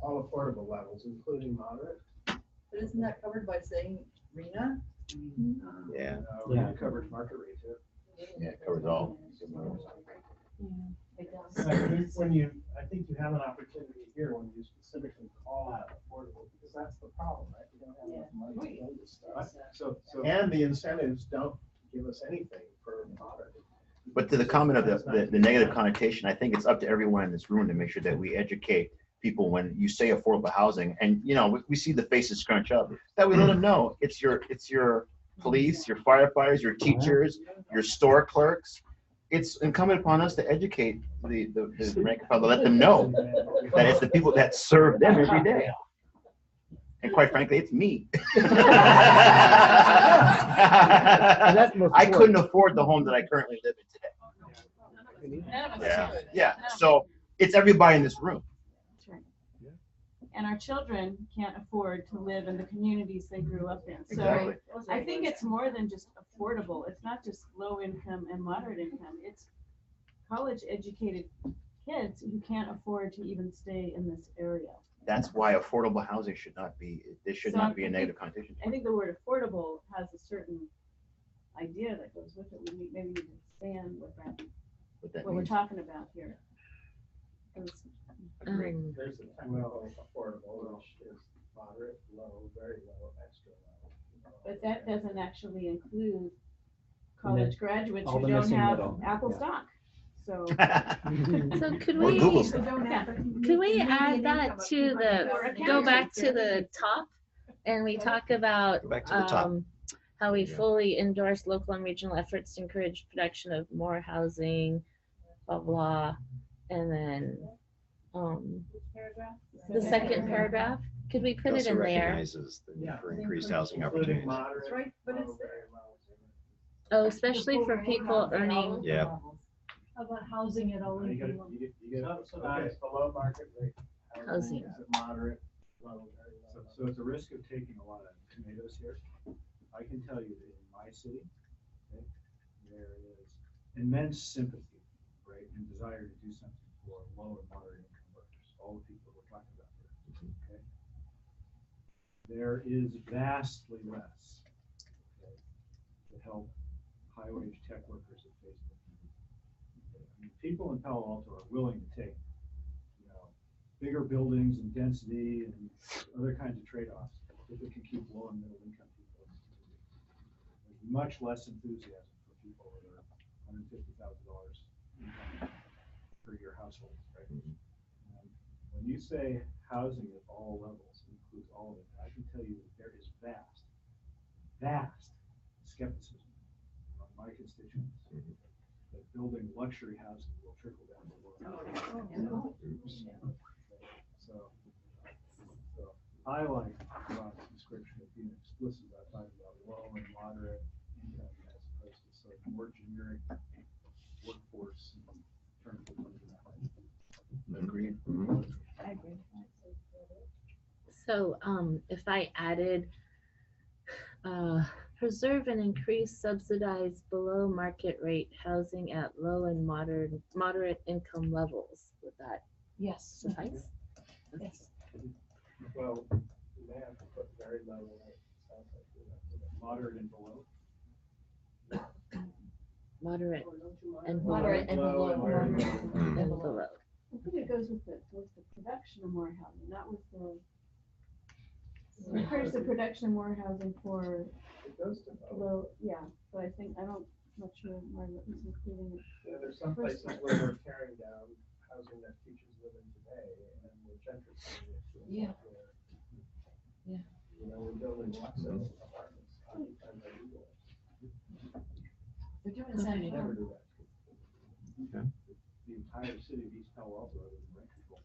all affordable levels, including moderate. But isn't that covered by saying RENA? Yeah. RENA covers market rate too. Yeah, it covers all. I think you have an opportunity here when you specifically call out affordable, because that's the problem, right? We don't have enough money to build this stuff. And the incentives don't give us anything for moderate. But to the comment of the negative connotation, I think it's up to everyone in this room to make sure that we educate people when you say affordable housing, and we see the faces scrunch up, that we let them know it's your police, your firefighters, your teachers, your store clerks. It's incumbent upon us to educate the rank and file, to let them know that it's the people that serve them every day. And quite frankly, it's me. I couldn't afford the home that I currently live in today. Yeah. So it's everybody in this room. And our children can't afford to live in the communities they grew up in. So Exactly. I think it's more than just affordable. It's not just low income and moderate income. It's college educated kids who can't afford to even stay in this area. That's why affordable housing should not be a I negative connotation. I think the word affordable has a certain idea that goes with it. We maybe need to expand what we're means. talking about here. There's a technical affordable, which is moderate, low, very low, extra low. But that doesn't actually include college graduates all who the don't missing have middle. Apple Yeah. stock. So So could Or we, Google So don't have to could we meet the add median that income of to $200 the, go back to account. the top? And we talk about Go back to the top. how we fully endorse local and regional efforts to encourage production of more housing, blah, blah. And then the second paragraph, could we put it Also in there? recognizes the need for increased housing opportunities. That's right, but it's Oh, especially for people earning, Yeah. How about housing at all You income gotta- levels? you get- Subsidize below market rate. Housing. Is it moderate, low, very low? So it's a risk of taking a lot of tomatoes here. I can tell you that in my city, okay, there is immense sympathy, right, and desire to do something for low and moderate income workers, all the people we're talking about here, okay? There is vastly less, okay, to help high-wage tech workers at Facebook. Okay, I mean, people in Palo Alto are willing to take, bigger buildings and density and other kinds of trade-offs if it can keep low and middle income people in the community. There's much less enthusiasm for people that are $150,000 income per year households, right? When you say housing at all levels includes all of it, I can tell you that there is vast skepticism among my constituents that building luxury housing will trickle down the low. So I like Rob's description of being explicit about talking about low and moderate income as opposed to sort of more generic workforce terms of Agreed. I agree. so if I added, preserve and increase subsidized below market rate housing at low and moderate income levels, would that Yes. suffice? Yes. Well, you may have to put very low in it. Sounds like you're not doing it. moderate and below. Moderate and Moderate and Low below. very low. and below. I think it goes with the production of more housing, not with the. Encourage the production of more housing for It goes to both. low, yeah, but I think, I'm not sure Margaret was including it. Yeah, there's some places where we're tearing down housing that teachers live in today, and we're gentrifying it. to a Yeah. point where, Yeah. We're building lots of apartments occupied by people. They're doing the same thing. Never do that. The entire city of East Palo Alto is rent control.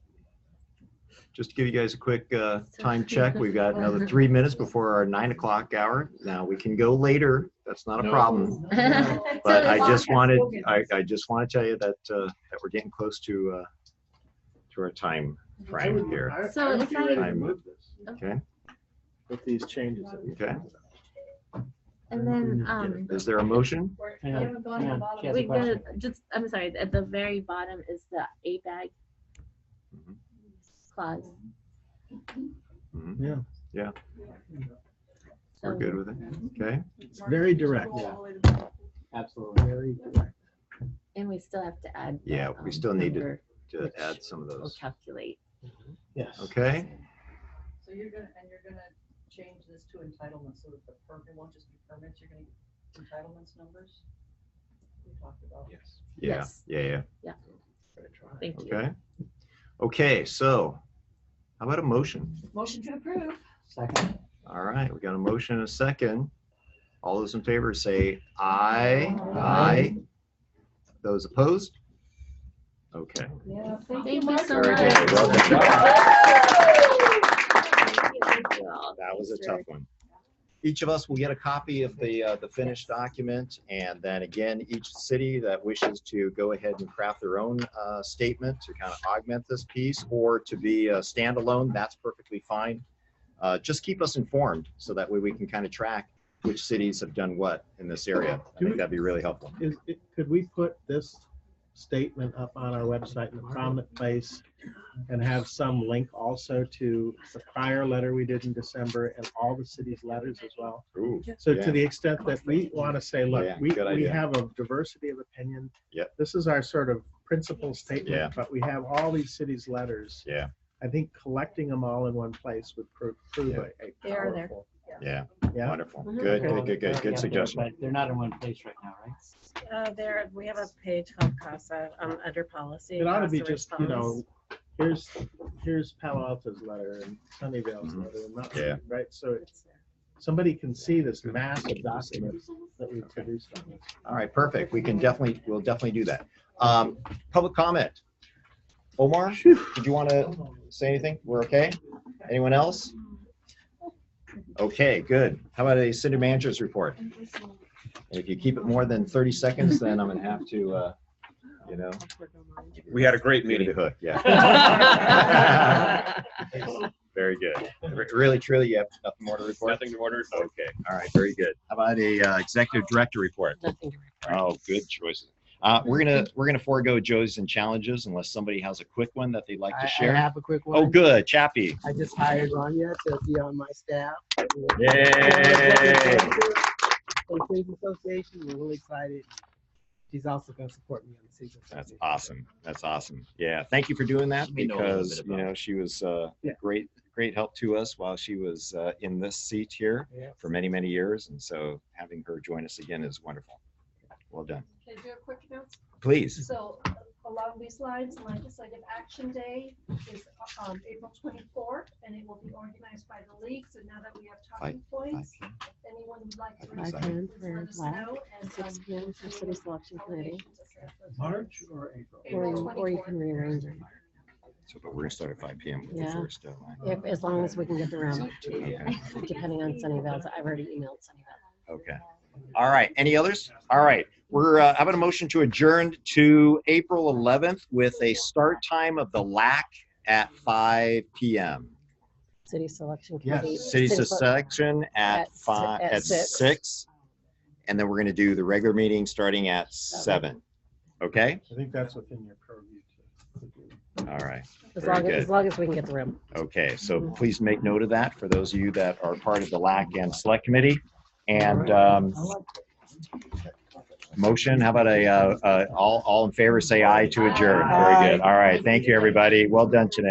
Just to give you guys a quick time check, we've got another 3 minutes before our 9 o'clock hour. Now we can go later. That's not a No. problem. But I just wanted to tell you that that we're getting close to our time frame here. So I would if be I- ready to I'm- move this Okay. with these changes. that we Okay. And then, Is there a motion? Hang on, haven't gone to the hang on. bottom. She has a we're gonna question. just, I'm sorry, at the very bottom is the ABAG clause. Mhm. Yeah. Yeah, So we're good with it. Okay. It's very direct. Absolutely. Very direct. And we still have to add. the, Yeah, we still need number, to which add some of We'll those. calculate. Yes. Okay. So you're gonna change this to entitlements so that the permit, it won't just be permits, you're gonna get entitlements numbers? We talked about. Yes. Yeah, Yes. yeah. Thank you. Okay. Okay, so how about a motion? Motion to approve. Second. All right, we got a motion and a second. All those in favor say aye. Aye. Those opposed? Okay. Yeah, Thank you so Very much. good. Well done. Thank you all. That was a Thanks tough for- one. Each of us will get a copy of the finished document, and then again, each city that wishes to go ahead and craft their own statement to kind of augment this piece or to be a standalone, that's perfectly fine. Just keep us informed so that way we can kind of track which cities have done what in this area. I think that'd be really helpful. Could we put this statement up on our website in a prominent place and have some link also to the prior letter we did in December and all the city's letters as well? Ooh, So yeah. to the extent that we want to say, look, Yeah, we good idea. have a diversity of opinion. Yep. This is our sort of principal statement, Yeah. but we have all these cities' letters. Yeah. I think collecting them all in one place would prove Yeah. a They are there. powerful. Yeah, Yeah. wonderful. Mhm. Good, Well, good, good, good. Good yeah, suggestion. But they're not in one place right now, right? We have a page called CASA, under policy. It ought to be CASA just, response. here's Palo Alto's letter and Sunnyvale's Mhm. letter and Mountain Yeah. View, right? So somebody can see this massive document that we've produced on this. All right, perfect. We'll definitely do that. Public comment. Omar, did you want to say anything? We're okay? Anyone else? Okay, good. How about a city manager's report? And if you keep it more than 30 seconds, then I'm gonna have to, We had a great give you meeting. the hook, yeah. Very good. Really, truly, you have nothing more to report? Nothing to order. Okay, all right, very good. How about a executive director report? Nothing to Oh, good choices. We're gonna forego Joes and challenges unless somebody has a quick one that they'd like to I share. have a quick one. Oh, good, Chappie. I just hired Rania to be on my staff. Yay! For the Police Association, we're really excited. She's also going to support me on the city. That's awesome. That's awesome. Yeah, thank you for doing that We know a little because bit about she was Yeah. great help to us while she was in this seat here Yeah. for many years, and so having her join us again is wonderful. Well done. Can I do a quick announcement? Please. So along these lines, Legislative Action Day is April 24th, and it will be organized by the league. So now that we have talking points, if anyone would like to. 5 p.m. please for let us lab, know, and, 6 p.m. for city selection committee, March or April? or you can rearrange it. So, but we're gonna start at 5 p.m. with the Yeah. first deadline. If, as long as we can get the room, Okay. depending on Sunnyvale's. I've already emailed Sunnyvale. Okay. All right. Any others? All right. We're having a motion to adjourn to April 11th with a start time of the LAC at 5 p.m. City selection Yes. committee. City selection at at 6, and then we're going to do the regular meeting starting at 7. Okay. I think that's within your purview to do. All right. As Very long good. as long as we can get the room. Okay. So please make note of that for those of you that are part of the LAC and Select Committee. And motion. How about all in favor? Say aye to adjourn. Very good. All right. Thank you, everybody. Well done today.